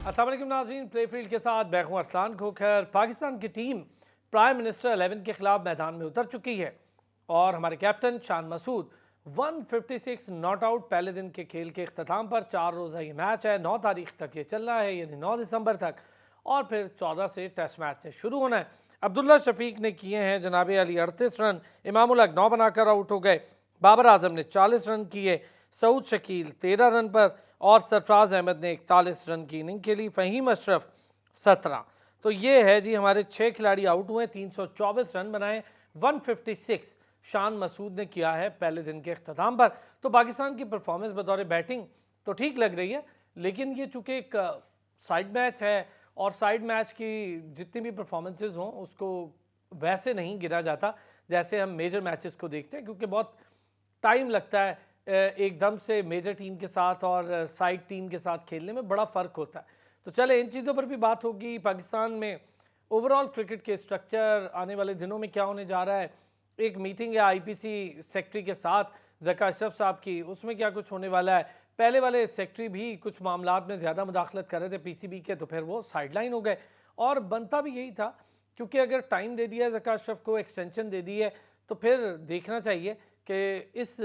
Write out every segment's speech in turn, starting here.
अस्सलाम वालेकुम नाज़रीन, प्लेफील्ड के साथ मैं हूं अरसलान खोखर। पाकिस्तान की टीम प्राइम मिनिस्टर 11 के खिलाफ मैदान में उतर चुकी है और हमारे captain Shan Masood 156 not out पहले दिन के खेल के अख्ताम पर 4 रोज़ा ये मैच है। 9 तारीख तक ये चलना है, यानी 9 दिसंबर तक, और फिर 14 से टेस्ट मैच से शुरू होना है। अब्दुल्ला शफीक ने किए हैं जनाब अली 38 रन, इमामुल हक 9 बनाकर आउट हो गए, बाबर आजम ने 40 रन किए, सऊद शकील 13 रन पर और सरफराज अहमद ने 41 रन की इनिंग खेली, फ़हीम अशरफ 17। तो ये है जी, हमारे 6 खिलाड़ी आउट हुए, 324 रन बनाए, 156 शान मसूद ने किया है पहले दिन के अख्ताम पर। तो पाकिस्तान की परफॉर्मेंस बतौर बैटिंग तो ठीक लग रही है, लेकिन ये चूँकि एक साइड मैच है और साइड मैच की जितनी भी परफॉर्मेंसेज हों उसको वैसे नहीं गिरा जाता जैसे हम मेजर मैचेस को देखते हैं, क्योंकि बहुत टाइम लगता है एकदम से मेजर टीम के साथ और साइड टीम के साथ खेलने में बड़ा फ़र्क होता है। तो चले इन चीज़ों पर भी बात होगी। पाकिस्तान में ओवरऑल क्रिकेट के स्ट्रक्चर आने वाले दिनों में क्या होने जा रहा है, एक मीटिंग है आईपीसी सेक्रेटरी के साथ ज़का अशरफ साहब की, उसमें क्या कुछ होने वाला है। पहले वाले सेक्रेटरी भी कुछ मामलात में ज़्यादा मुदाखलत कर रहे थे पीसीबी के, तो फिर वो साइडलाइन हो गए और बनता भी यही था, क्योंकि अगर टाइम दे दिया है ज़का अशरफ को, एक्सटेंशन दे दी है, तो फिर देखना चाहिए कि इस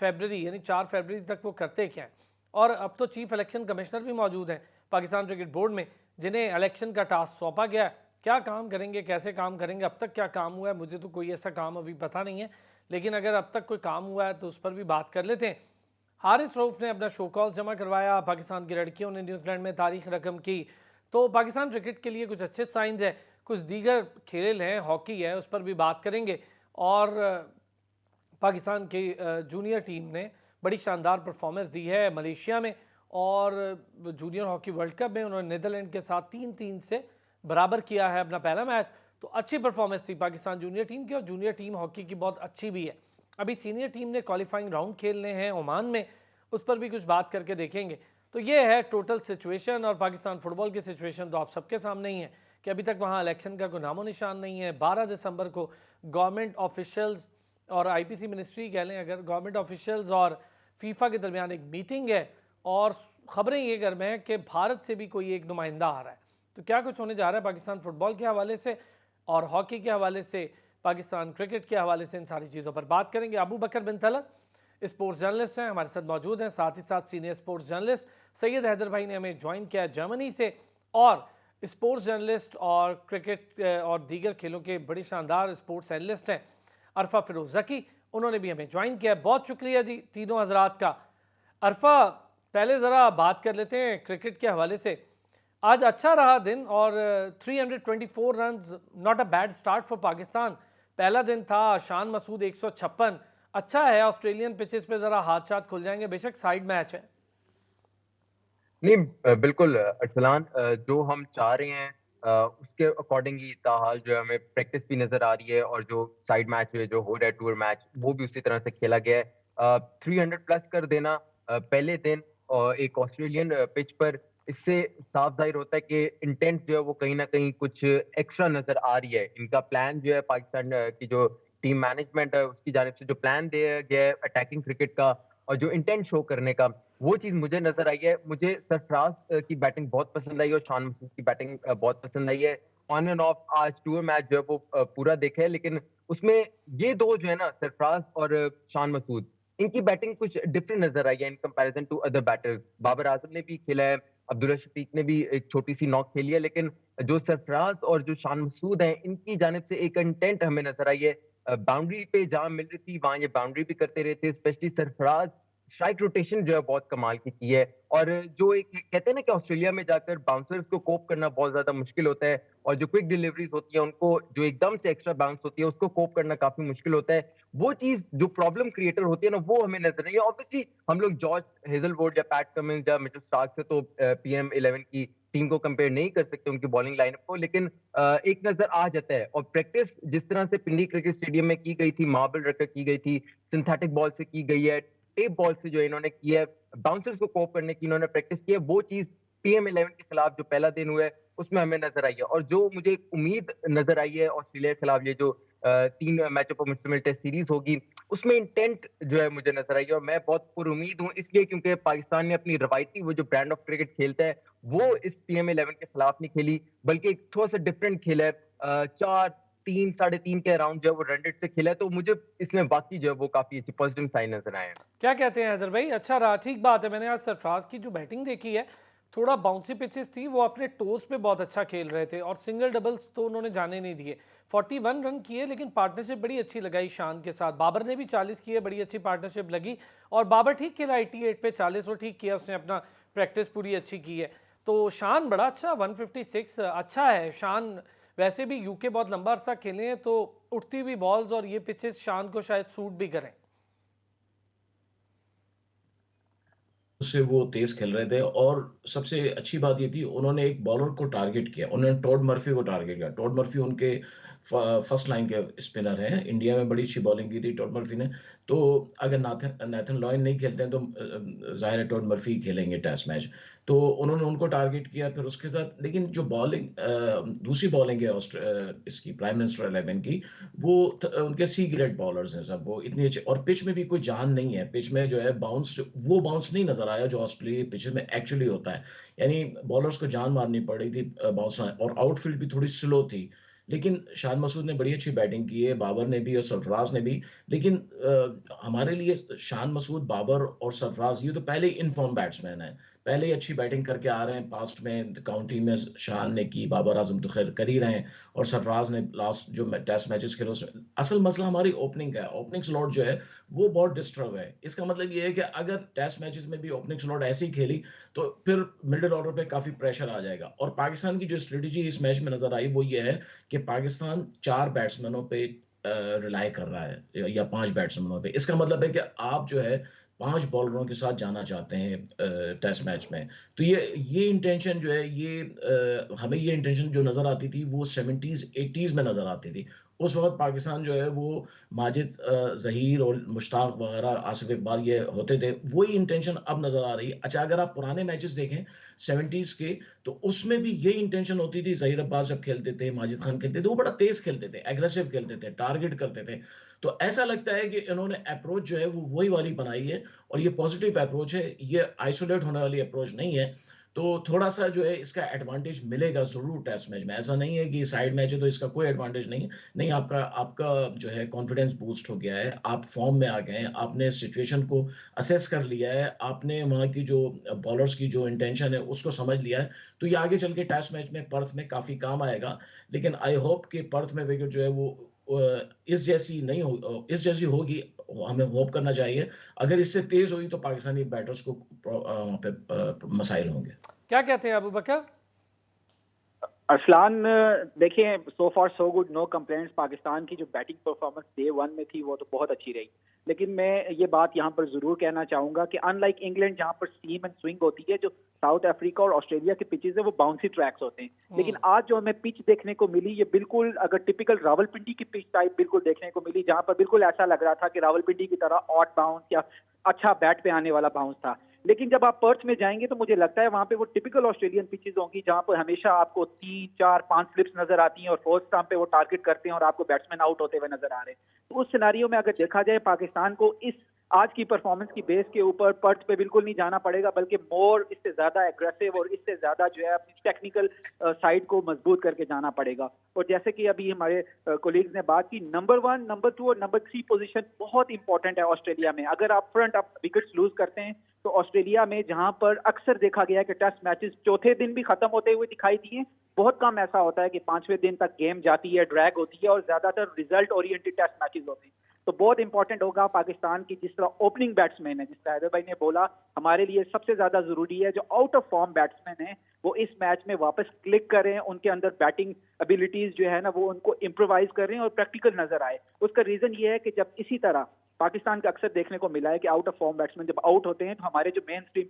फरवरी यानी 4 फरवरी तक वो करते क्या हैं। और अब तो चीफ इलेक्शन कमिश्नर भी मौजूद हैं पाकिस्तान क्रिकेट बोर्ड में, जिन्हें इलेक्शन का टास्क सौंपा गया है। क्या काम करेंगे, कैसे काम करेंगे, अब तक क्या काम हुआ है, मुझे तो कोई ऐसा काम अभी पता नहीं है, लेकिन अगर अब तक कोई काम हुआ है तो उस पर भी बात कर लेते हैं। हारिस रऊफ ने अपना शो कॉज जमा करवाया, पाकिस्तान की लड़कियों ने न्यूजीलैंड में तारीख रकम की। तो पाकिस्तान क्रिकेट के लिए कुछ अच्छे साइंस है, कुछ दीगर खेल हैं, हॉकी है, उस पर भी बात करेंगे। और पाकिस्तान की जूनियर टीम ने बड़ी शानदार परफॉर्मेंस दी है मलेशिया में, और जूनियर हॉकी वर्ल्ड कप में उन्होंने नीदरलैंड के साथ 3-3 से बराबर किया है अपना पहला मैच। तो अच्छी परफॉर्मेंस थी पाकिस्तान जूनियर टीम की, और जूनियर टीम हॉकी की बहुत अच्छी भी है। अभी सीनियर टीम ने क्वालिफाइंग राउंड खेलने हैं ओमान में, उस पर भी कुछ बात करके देखेंगे। तो ये है टोटल सिचुएशन, और पाकिस्तान फुटबॉल की सिचुएशन तो आप सबके सामने ही है कि अभी तक वहाँ इलेक्शन का कोई नामो निशान नहीं है। 12 दिसंबर को गवर्नमेंट ऑफिशियल्स और आईपीसी मिनिस्ट्री कह लें अगर, गवर्नमेंट ऑफिशियल्स और फीफा के दरमियान एक मीटिंग है, और ख़बरें ये घर में हैं कि भारत से भी कोई एक नुमाइंदा आ रहा है। तो क्या कुछ होने जा रहा है पाकिस्तान फुटबॉल के हवाले से और हॉकी के हवाले से, पाकिस्तान क्रिकेट के हवाले से, इन सारी चीज़ों पर बात करेंगे। अबू बकर बिन तलत स्पोर्ट्स जर्नलिस्ट हैं, हमारे साथ मौजूद हैं, साथ ही साथ senior sports journalist Syed Haider भाई ने हमें ज्वाइन किया जर्मनी से, और स्पोर्ट्स जर्नलिस्ट और क्रिकेट और दीगर खेलों के बड़े शानदार स्पोर्ट्स एनालिस्ट हैं अरफा फिरोज जकी, उन्होंने भी हमें ज्वाइन किया। बहुत शुक्रिया जी तीनों हजरात का। अरफा, पहले ज़रा बात कर लेते हैं क्रिकेट के हवाले से। आज अच्छा रहा दिन, और 324 run, not a bad start for Pakistan. पहला दिन था, शान मसूद 156, अच्छा है। ऑस्ट्रेलियन पिचेस पे ज़रा हाथ साथ खुल जाएंगे, बेशक साइड मैच है। नहीं, बिल्कुल अरसलान, जो हम चाह रहे हैं उसके अकॉर्डिंग ही ताहाल जो है हमें प्रैक्टिस भी नज़र आ रही है, और जो साइड मैच है जो हो रहा है टूर मैच वो भी उसी तरह से खेला गया है। 300 प्लस कर देना पहले दिन और एक ऑस्ट्रेलियन पिच पर, इससे साफ जाहिर होता है कि इंटेंट जो है वो कहीं ना कहीं कुछ एक्स्ट्रा नज़र आ रही है। इनका प्लान जो है पाकिस्तान की जो टीम मैनेजमेंट है उसकी जानिब से जो प्लान दिया गया है अटैकिंग क्रिकेट का और जो इंटेंट शो करने का, वो चीज़ मुझे नज़र आई है। मुझे सरफराज की बैटिंग बहुत पसंद आई और शान मसूद की बैटिंग बहुत पसंद आई है। ऑन एंड ऑफ आज टूर मैच जो है वो पूरा देखा है, लेकिन उसमें ये 2 जो है ना, सरफराज और शान मसूद, इनकी बैटिंग कुछ डिफरेंट नज़र आई है in comparison to other batters. Babar Azam ने भी खेला है, अब्दुल्ला शफीक ने भी एक छोटी-सी नॉक खेली है, लेकिन जो सरफराज और जो शान मसूद हैं, इनकी जानिब से एक इंटेंट हमें नज़र आई है। बाउंड्री पे जहाँ मिल रही थी, वहाँ ये बाउंड्री भी करते रहते, स्पेशली सरफराज स्ट्राइक रोटेशन जो है बहुत कमाल की है। और जो एक कहते हैं ना कि ऑस्ट्रेलिया में जाकर बाउंसर्स को कोप करना बहुत ज़्यादा मुश्किल होता है, और जो क्विक डिलीवरीज़ होती है उनको जो एकदम से एक्स्ट्रा बाउंस होती है उसको कोप करना काफ़ी मुश्किल होता है। वो चीज़ जो प्रॉब्लम क्रिएटर होती है ना, वो हमें नज़र नहीं है। ऑब्वियसली हम लोग जॉर्ज हेज़लवुड या पैट कमिंस या मिचेल स्टार्क से तो पीएम 11 की टीम को कंपेयर नहीं कर सकते उनकी बॉलिंग लाइनअप को, लेकिन एक नज़र आ जाता है। और प्रैक्टिस जिस तरह से पिंडी क्रिकेट स्टेडियम में की गई थी, मार्बल रखकर की गई थी, सिंथेटिक बॉल से की गई है, टेप बॉल से जो इन्होंने की है, बाउंसर्स को कोप करने की इन्होंने प्रैक्टिस की है, वो चीज़ पीएम 11 के खिलाफ जो पहला दिन हुआ है, उसमें हमें नज़र आई है। और जो मुझे एक उम्मीद नज़र आई है ऑस्ट्रेलिया के खिलाफ, ये जो 3 मैचों पर मुश्तमिल टेस्ट सीरीज़ होगी, उसमें इंटेंट जो है मुझे नज़र आई और मैं बहुत पुरुम्मीद हूँ इसलिए क्योंकि पाकिस्तान ने अपनी रवायती वो जो ब्रांड ऑफ क्रिकेट खेलता है, वो इस PM11 के खिलाफ नहीं खेली, बल्कि एक थोड़ा-सा डिफरेंट खेला है। 4, 3, साढ़े 3 के अराउंड जो है वो रन रेट से खेला है, तो मुझे इसमें वाक़ई जो है वो काफ़ी अच्छे पॉजिटिव साइन नज़र आए हैं। क्या कहते हैं हैदर भाई? अच्छा रहा, ठीक बात है। मैंने आज सरफराज की जो बैटिंग देखी है, थोड़ा बाउंसी पिचेस थी, वो अपने टोस पे बहुत अच्छा खेल रहे थे और सिंगल डबल्स तो उन्होंने जाने नहीं दिए। 41 रन किए, लेकिन पार्टनरशिप बड़ी अच्छी लगाई शान के साथ। बाबर ने भी 40 किए, बड़ी अच्छी पार्टनरशिप लगी और बाबर ठीक खेला 88 पे 40, वो ठीक किया उसने, अपना प्रैक्टिस पूरी अच्छी की है। तो शान बड़ा अच्छा 156 अच्छा है। शान वैसे भी यूके बहुत लंबा अरसा खेले हैं, तो उठती हुई बॉल्स और ये पिचेस शान को शायद सूट भी करें। से वो तेज खेल रहे थे और सबसे अच्छी बात ये थी उन्होंने एक बॉलर को टारगेट किया, उन्होंने टॉड मर्फी को टारगेट किया। टॉड मर्फी उनके फर्स्ट लाइन के स्पिनर हैं, इंडिया में बड़ी अच्छी बॉलिंग की थी टॉड मर्फी ने। तो अगर नाथन लॉयन नहीं खेलते हैं तो जाहिर है टॉड मर्फी खेलेंगे टेस्ट मैच। तो उन्होंने उनको टारगेट किया फिर उसके साथ, लेकिन जो बॉलिंग दूसरी बॉलिंग है इसकी प्राइम मिनिस्टर 11 की, वो उनके सी ग्रेड बॉलर्स हैं सब, वो इतनी अच्छी, और पिच में भी कोई जान नहीं है। पिच में जो है वो बाउंस नहीं नजर आया जो ऑस्ट्रेलिया पिच में एक्चुअली होता है। यानी बॉलर्स को जान मारनी पड़ी थी बाउंस, और आउटफील्ड भी थोड़ी स्लो थी। लेकिन शान मसूद ने बड़ी अच्छी बैटिंग की है, बाबर ने भी और सरफराज ने भी। लेकिन हमारे लिए शान मसूद, बाबर और सरफराज ये तो पहले ही इनफॉर्म बैट्समैन है, पहले ही अच्छी बैटिंग करके आ रहे हैं। पास्ट में काउंटी में शान ने की, बाबर आजम तो खैर कर ही रहे हैं, और सरफराज ने लास्ट जो टेस्ट मैचेस खेले उसमें। असल मसला हमारी ओपनिंग का है, ओपनिंग स्लॉट जो है वो बहुत डिस्टर्ब है। इसका मतलब ये है कि अगर टेस्ट मैचेस में भी ओपनिंग स्लॉट ऐसे ही खेली तो फिर मिडिल ऑर्डर पे काफी प्रेशर आ जाएगा। और पाकिस्तान की जो स्ट्रेटेजी इस मैच में नजर आई वो ये है कि पाकिस्तान 4 बैट्समैनों पे रिलाई कर रहा है, या 5 बैट्समैनों पे। इसका मतलब है कि आप जो है 5 बॉलरों के साथ जाना चाहते हैं टेस्ट मैच में। तो ये इंटेंशन जो है, ये हमें ये इंटेंशन जो नजर आती थी वो 70s 80s में नजर आती थी। उस वक्त पाकिस्तान जो है वो माजिद जहीर और मुश्ताक वगैरह, आसिफ इकबाल ये होते थे, वही इंटेंशन अब नजर आ रही है। अच्छा, अगर आप पुराने मैचेस देखें 70s के, तो उसमें भी यही इंटेंशन होती थी। जहीर अब्बास जब खेलते थे, माजिद खान खेलते थे, वो बड़ा तेज खेलते थे, एग्रेसिव खेलते थे, टारगेट करते थे। तो ऐसा लगता है कि इन्होंने अप्रोच जो है वो वही वाली बनाई है, और ये पॉजिटिव अप्रोच है, ये आइसोलेट होने वाली अप्रोच नहीं है। तो थोड़ा सा जो है इसका एडवांटेज मिलेगा जरूर टेस्ट मैच में। ऐसा नहीं है कि साइड मैच है तो इसका कोई एडवांटेज नहीं है। नहीं, आपका आपका जो है कॉन्फिडेंस बूस्ट हो गया है, आप फॉर्म में आ गए हैं, आपने सिचुएशन को असेस कर लिया है, आपने वहाँ की जो बॉलर्स की जो इंटेंशन है उसको समझ लिया है। तो ये आगे चल के टेस्ट मैच में पर्थ में काफी काम आएगा। लेकिन आई होप कि पर्थ में विकेट जो है वो इस जैसी नहीं हो, इस जैसी होगी, हमें होप करना चाहिए। अगर इससे तेज हुई तो पाकिस्तानी बैटर्स को वहाँ पे मसाइल होंगे। क्या कहते हैं अबू बकर? अरसलान, देखिए, so far so good, no complaints. Pakistan की जो बैटिंग परफॉर्मेंस डे 1 में थी वो तो बहुत अच्छी रही, लेकिन मैं ये बात यहाँ पर जरूर कहना चाहूंगा कि अनलाइक इंग्लैंड जहाँ पर सीम एंड स्विंग होती है, जो साउथ अफ्रीका और ऑस्ट्रेलिया के पिचेस है वो बाउंसी ट्रैक्स होते हैं। लेकिन आज जो हमें पिच देखने को मिली, ये बिल्कुल अगर टिपिकल रावलपिंडी की पिच टाइप बिल्कुल देखने को मिली, जहाँ पर बिल्कुल ऐसा लग रहा था कि रावलपिंडी की तरह ऑट बाउंस या अच्छा बैट पे आने वाला बाउंस था। लेकिन जब आप पर्थ में जाएंगे तो मुझे लगता है वहां पे वो टिपिकल ऑस्ट्रेलियन पिचेस होंगी, जहां पर हमेशा आपको 3, 4, 5 स्लिप्स नजर आती हैं और फोर्थ स्टंप पे वो टारगेट करते हैं और आपको बैट्समैन आउट होते हुए नजर आ रहे हैं। तो उस सिनारियो में अगर देखा जाए, पाकिस्तान को इस आज की परफॉर्मेंस की बेस के ऊपर पर्थ पे बिल्कुल नहीं जाना पड़ेगा, बल्कि मोर इससे ज्यादा एग्रेसिव और इससे ज्यादा जो है अपनी टेक्निकल साइड को मजबूत करके जाना पड़ेगा। और जैसे कि अभी हमारे कोलीग्स ने बात की, नंबर 1, नंबर 2 और नंबर 3 पोजीशन बहुत इंपॉर्टेंट है ऑस्ट्रेलिया में। अगर आप फ्रंट अप विकेट्स लूज करते हैं तो ऑस्ट्रेलिया में, जहां पर अक्सर देखा गया है कि टेस्ट मैचेस चौथे दिन भी खत्म होते हुए दिखाई दिए, बहुत कम ऐसा होता है कि 5वें दिन तक गेम जाती है, ड्रैग होती है, और ज्यादातर रिजल्ट ओरिएंटेड टेस्ट मैचेस होते हैं। तो बहुत इंपॉर्टेंट होगा पाकिस्तान की, जिस तरह ओपनिंग बैट्समैन है, जिस तरह हैदर भाई ने बोला, हमारे लिए सबसे ज्यादा जरूरी है जो आउट ऑफ फॉर्म बैट्समैन है वो इस मैच में वापस क्लिक करें, उनके अंदर बैटिंग एबिलिटीज जो है ना वो उनको इंप्रोवाइज करें और प्रैक्टिकल नजर आए। उसका रीजन ये है कि जब इसी तरह पाकिस्तान का अक्सर देखने को मिला है कि आउट ऑफ फॉर्म बैट्समैन जब आउट होते हैं तो हमारे जो मेन स्ट्रीम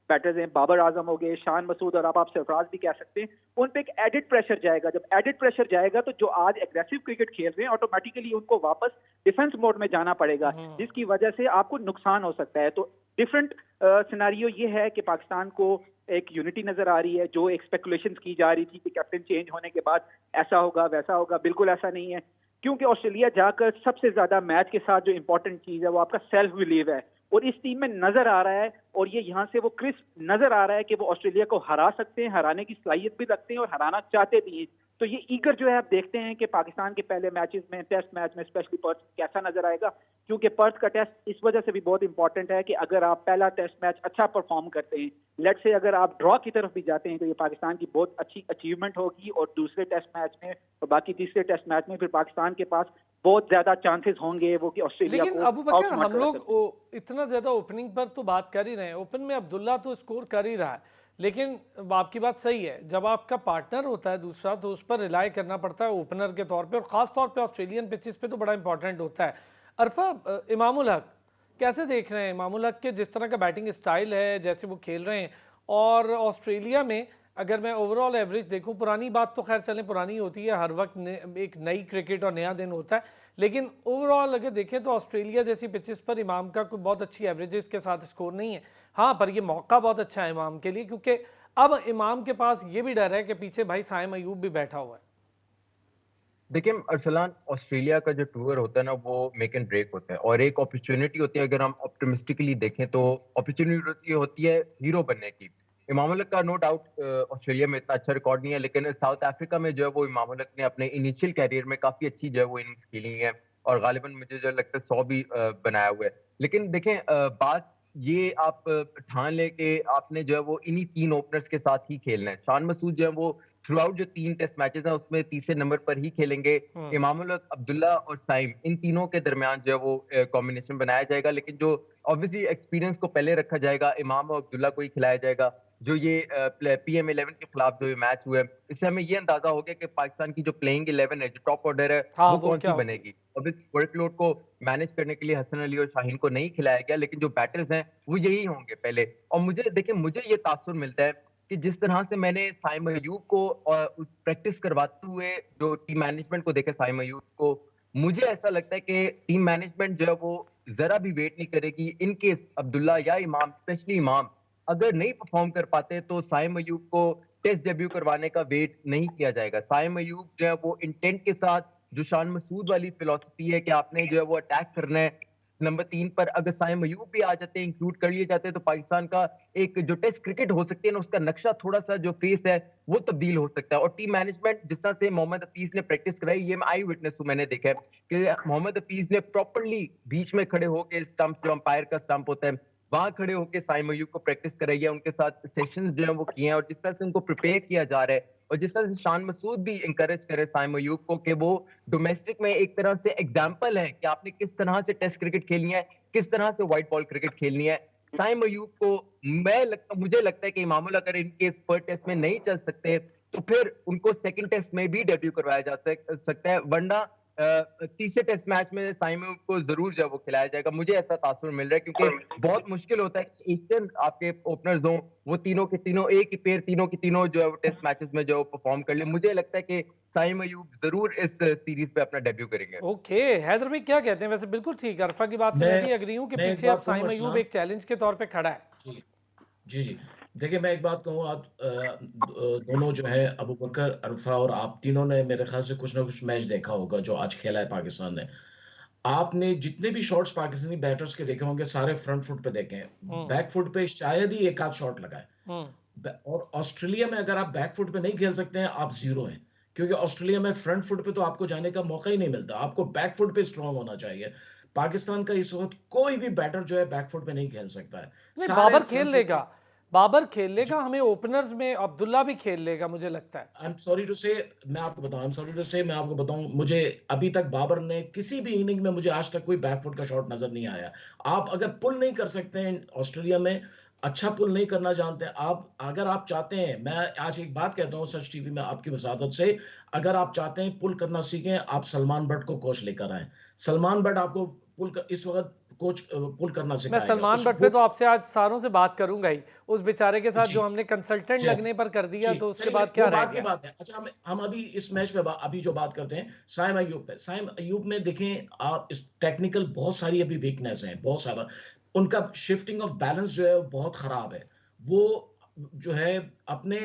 बैटर्स हैं, बाबर आजम हो गए, शान मसूद और आप सरफराज भी कह सकते हैं, उन पे एक एडिड प्रेशर जाएगा। जब एडिड प्रेशर जाएगा तो जो आज एग्रेसिव क्रिकेट खेल रहे हैं ऑटोमेटिकली उनको वापस डिफेंस मोड में जाना पड़ेगा, जिसकी वजह से आपको नुकसान हो सकता है। तो डिफरेंट सिनारियो ये है कि पाकिस्तान को एक यूनिटी नजर आ रही है। जो एक स्पेकुलेशंस की जा रही थी कि कैप्टन चेंज होने के बाद ऐसा होगा वैसा होगा, बिल्कुल ऐसा नहीं है। क्योंकि ऑस्ट्रेलिया जाकर सबसे ज्यादा मैच के साथ जो इंपॉर्टेंट चीज है वो आपका सेल्फ बिलीव है, और इस टीम में नजर आ रहा है, और ये यहाँ से वो क्रिस्प नजर आ रहा है कि वो ऑस्ट्रेलिया को हरा सकते हैं, हराने की सलाहियत भी रखते हैं और हराना चाहते भी हैं। तो ये ईगर जो है आप देखते हैं कि पाकिस्तान के पहले मैचेस में, टेस्ट मैच में स्पेशली पर्थ कैसा नजर आएगा, क्योंकि पर्थ का टेस्ट इस वजह से भी बहुत इंपॉर्टेंट है कि अगर आप पहला टेस्ट मैच अच्छा परफॉर्म करते हैं, लेट्स से अगर आप ड्रॉ की तरफ भी जाते हैं, तो ये पाकिस्तान की बहुत अच्छी अचीवमेंट होगी, और दूसरे टेस्ट मैच में और बाकी तीसरे टेस्ट मैच में फिर पाकिस्तान के पास बहुत ज्यादा चांसेस होंगे वो कि ऑस्ट्रेलिया लेकिन को अबू बकर, आउटस्मार्ट हम कर लोग सकते हैं। इतना ज्यादा ओपनिंग पर तो बात कर ही रहे हैं, ओपन में अब्दुल्ला तो स्कोर कर ही रहा है, लेकिन आपकी बात सही है, जब आपका पार्टनर होता है दूसरा तो उस पर रिलाई करना पड़ता है ओपनर के तौर पे, और खास तौर पे ऑस्ट्रेलियन पिचेस पे तो बड़ा इंपॉर्टेंट होता है। अरफा, इमामुल हक कैसे देख रहे हैं? इमामुल हक के जिस तरह का बैटिंग स्टाइल है, जैसे वो खेल रहे हैं, और ऑस्ट्रेलिया में अगर मैं ओवरऑल एवरेज देखूं, पुरानी बात तो खैर चलें पुरानी होती है, हर वक्त एक नई क्रिकेट और नया दिन होता है, लेकिन ओवरऑल अगर देखें तो ऑस्ट्रेलिया जैसी पिचेस पर इमाम का कोई बहुत अच्छी एवरेजेस के साथ स्कोर नहीं है। हाँ, पर ये मौका बहुत अच्छा है इमाम के लिए, क्योंकि अब इमाम के पास ये भी डर है कि पीछे भाई साइम अयूब भी बैठा हुआ है। देखिए अरसलान, ऑस्ट्रेलिया का जो टूर होता है ना, वो मेक एंड ब्रेक होता है, और एक अपॉर्चुनिटी होती है, अगर हम ऑप्टिमिस्टिकली देखें तो अपॉर्चुनिटी होती है हीरो बनने की। इमाम उल हक का नो डाउट ऑस्ट्रेलिया में इतना अच्छा रिकॉर्ड नहीं है, लेकिन साउथ अफ्रीका में जो है वो इमाम उल हक ने अपने इनिशियल कैरियर में काफी अच्छी जो है वो इनिंग्स खेली है, और गालिबन मुझे जो लगता है 100 भी बनाया हुआ है। लेकिन देखें, बात ये आप ठान लें कि आपने जो है वो इन्हीं 3 ओपनर्स के साथ ही खेलना है। शान मसूद जो है वो थ्रू आउट जो 3 टेस्ट मैचेस हैं उसमें तीसरे नंबर पर ही खेलेंगे। इमाम उल हक, अब्दुल्ला और साइम, इन तीनों के दरमियान जो है वो कॉम्बिनेशन बनाया जाएगा, लेकिन जो ऑब्वियसली एक्सपीरियंस को पहले रखा जाएगा, इमाम और अब्दुल्ला को ही खिलाया जाएगा। जो ये PM11 के खिलाफ जो ये मैच हुआ है, इससे हमें ये अंदाजा हो गया कि पाकिस्तान की जो प्लेइंग 11 है, जो टॉप ऑर्डर है, हाँ, वो वो कौन क्या सी होगी? बनेगी। ऑब्वियसली वर्कलोड को मैनेज करने के लिए हसन अली और शाहीन को नहीं खिलाया गया, लेकिन जो बैटर्स हैं वो यही होंगे पहले। और मुझे देखिए, मुझे ये तासुर मिलता है कि जिस तरह से मैंने साइम अयूब को प्रैक्टिस करवाते हुए जो टीम मैनेजमेंट को देखा, साइम अयूब को, मुझे ऐसा लगता है कि टीम मैनेजमेंट जो है वो जरा भी वेट नहीं करेगी। इन केस अब्दुल्ला या इमाम, स्पेशली इमाम, अगर नहीं परफॉर्म कर पाते तो साइम अयूब को टेस्ट डेब्यू करवाने का वेट नहीं किया जाएगा। साइम अयूब जो है वो इंटेंट के साथ, जो शान मसूद वाली फिलॉसफी है कि आपने जो है वो अटैक करना है नंबर 3 पर, अगर साइम अयूब भी आ जाते हैं, इंक्लूड कर लिए जाते हैं, तो पाकिस्तान का एक जो टेस्ट क्रिकेट हो सकती है ना, उसका नक्शा थोड़ा सा जो फेस है वो तब्दील हो सकता है। और टीम मैनेजमेंट जिस तरह से मोहम्मद हफीज ने प्रैक्टिस कराई, ये मैं आई विटनेस हूं, मैंने देखा है कि मोहम्मद हफीज ने प्रॉपरली बीच में खड़े होकर स्टंप, जो अंपायर का स्टंप होता है, वहां खड़े होकर साइम अयूब को प्रैक्टिस कराई है, उनके साथ सेशंस जो है वो किए हैं, और जिस तरह से उनको प्रिपेयर किया जा रहा है, और जिस तरह से शान मसूद भी इंकरेज करे साइम अयूब को कि वो डोमेस्टिक में एक तरह से एग्जाम्पल है कि आपने किस तरह से टेस्ट क्रिकेट खेलनी है, किस तरह से व्हाइट बॉल क्रिकेट खेलनी है। साइम अयूब को मुझे लगता है कि इमामुल अगर इनके फर्स्ट टेस्ट में नहीं चल सकते, तो फिर उनको सेकंड टेस्ट में भी डेब्यू करवाया जा सकता है, वरना तीसरे टेस्ट मैच में साइम अयूब को जरूर जो है वो खिलाया जाएगा। मुझे ऐसा तासुर मिल रहा है, क्योंकि बहुत मुश्किल होता है कि ईस्टर्न आपके ओपनर्स हो, वो तीनों के तीनों एक ही पेयर, तीनों की तीनों जो है वो टेस्ट मैचेस में जो है परफॉर्म कर ले। मुझे लगता है कि साइम अयूब जरूर इस सीरीज पे अपना डेब्यू करेंगे। ओके, हैदर भाई क्या कहते हैं? वैसे बिल्कुल ठीक, अरफा की बात से मैं भी एग्री हूँ कि मैं एक पीछे अब बात कहूँ साइम अयूब अरसलान। एक चैलेंज के तौर पे खड़ा है। जी जी। देखिए, मैं एक बात कहूँ, आप दोनों जो है, अबू बकर, अरफा और आप तीनों ने मेरे ख्याल से कुछ ना कुछ मैच देखा होगा जो आज खेला है पाकिस्तान ने। आपने जितने भी शॉट्स पाकिस्तानी बैटर्स के देखे होंगे, सारे फ्रंट फुट पे देखे हैं। बैक फुट पे शायद ही एक आध शॉट लगा है। और ऑस्ट्रेलिया में अगर आप बैक फुट पे नहीं खेल सकते हैं, आप जीरो हैं, क्योंकि ऑस्ट्रेलिया में फ्रंट फुट पे तो आपको जाने का मौका ही नहीं मिलता। आपको बैक फुट पे स्ट्रांग होना चाहिए। पाकिस्तान का इस वक्त कोई भी बैटर जो है बैक फुट पे नहीं खेल सकता है। नहीं, सारे बाबर खेल फ्रंट फुट लेगा, पे। बाबर खेल लेगा, हमें ओपनर्स में अब्दुल्ला भी खेल लेगा मुझे लगता है। आई एम सॉरी टू से, मैं आपको बताऊं, आई एम सॉरी टू से, मैं आपको बताऊं, मुझे अभी तक बाबर ने किसी भी इनिंग में, मुझे आज तक कोई बैकफुट का शॉट नजर नहीं आया। आप अगर पुल नहीं कर सकते हैं ऑस्ट्रेलिया में, अच्छा पुल नहीं करना जानते हैं आप, अगर आप चाहते हैं, मैं आज एक बात कहता हूं सच टीवी में आपकी वसादत से, अगर आप चाहते हैं पुल करना सीखें, आप सलमान बट को कोच लेकर आए। सलमान बट आपको इस वक्त कोच पुल करना मैं सिखाएगा। सलमान बट पे तो आपसे आज सारों से बात करूंगा ही, उस बेचारे के साथ जो हमने कंसल्टेंट जी लगने पर कर दिया, जी, तो उसके चलिए, बाद क्या वो रह बात की गया? बात है। अच्छा, हम अभी इस मैच पे अभी जो बात करते हैं साइम अयूब पे। साइम अयूब में देखें आप, इस टेक्निकल बहुत सारी अभी वीकनेस है, बहुत सारा। उनका शिफ्टिंग ऑफ बैलेंस जो है वो बहुत खराब है। वो जो है अपने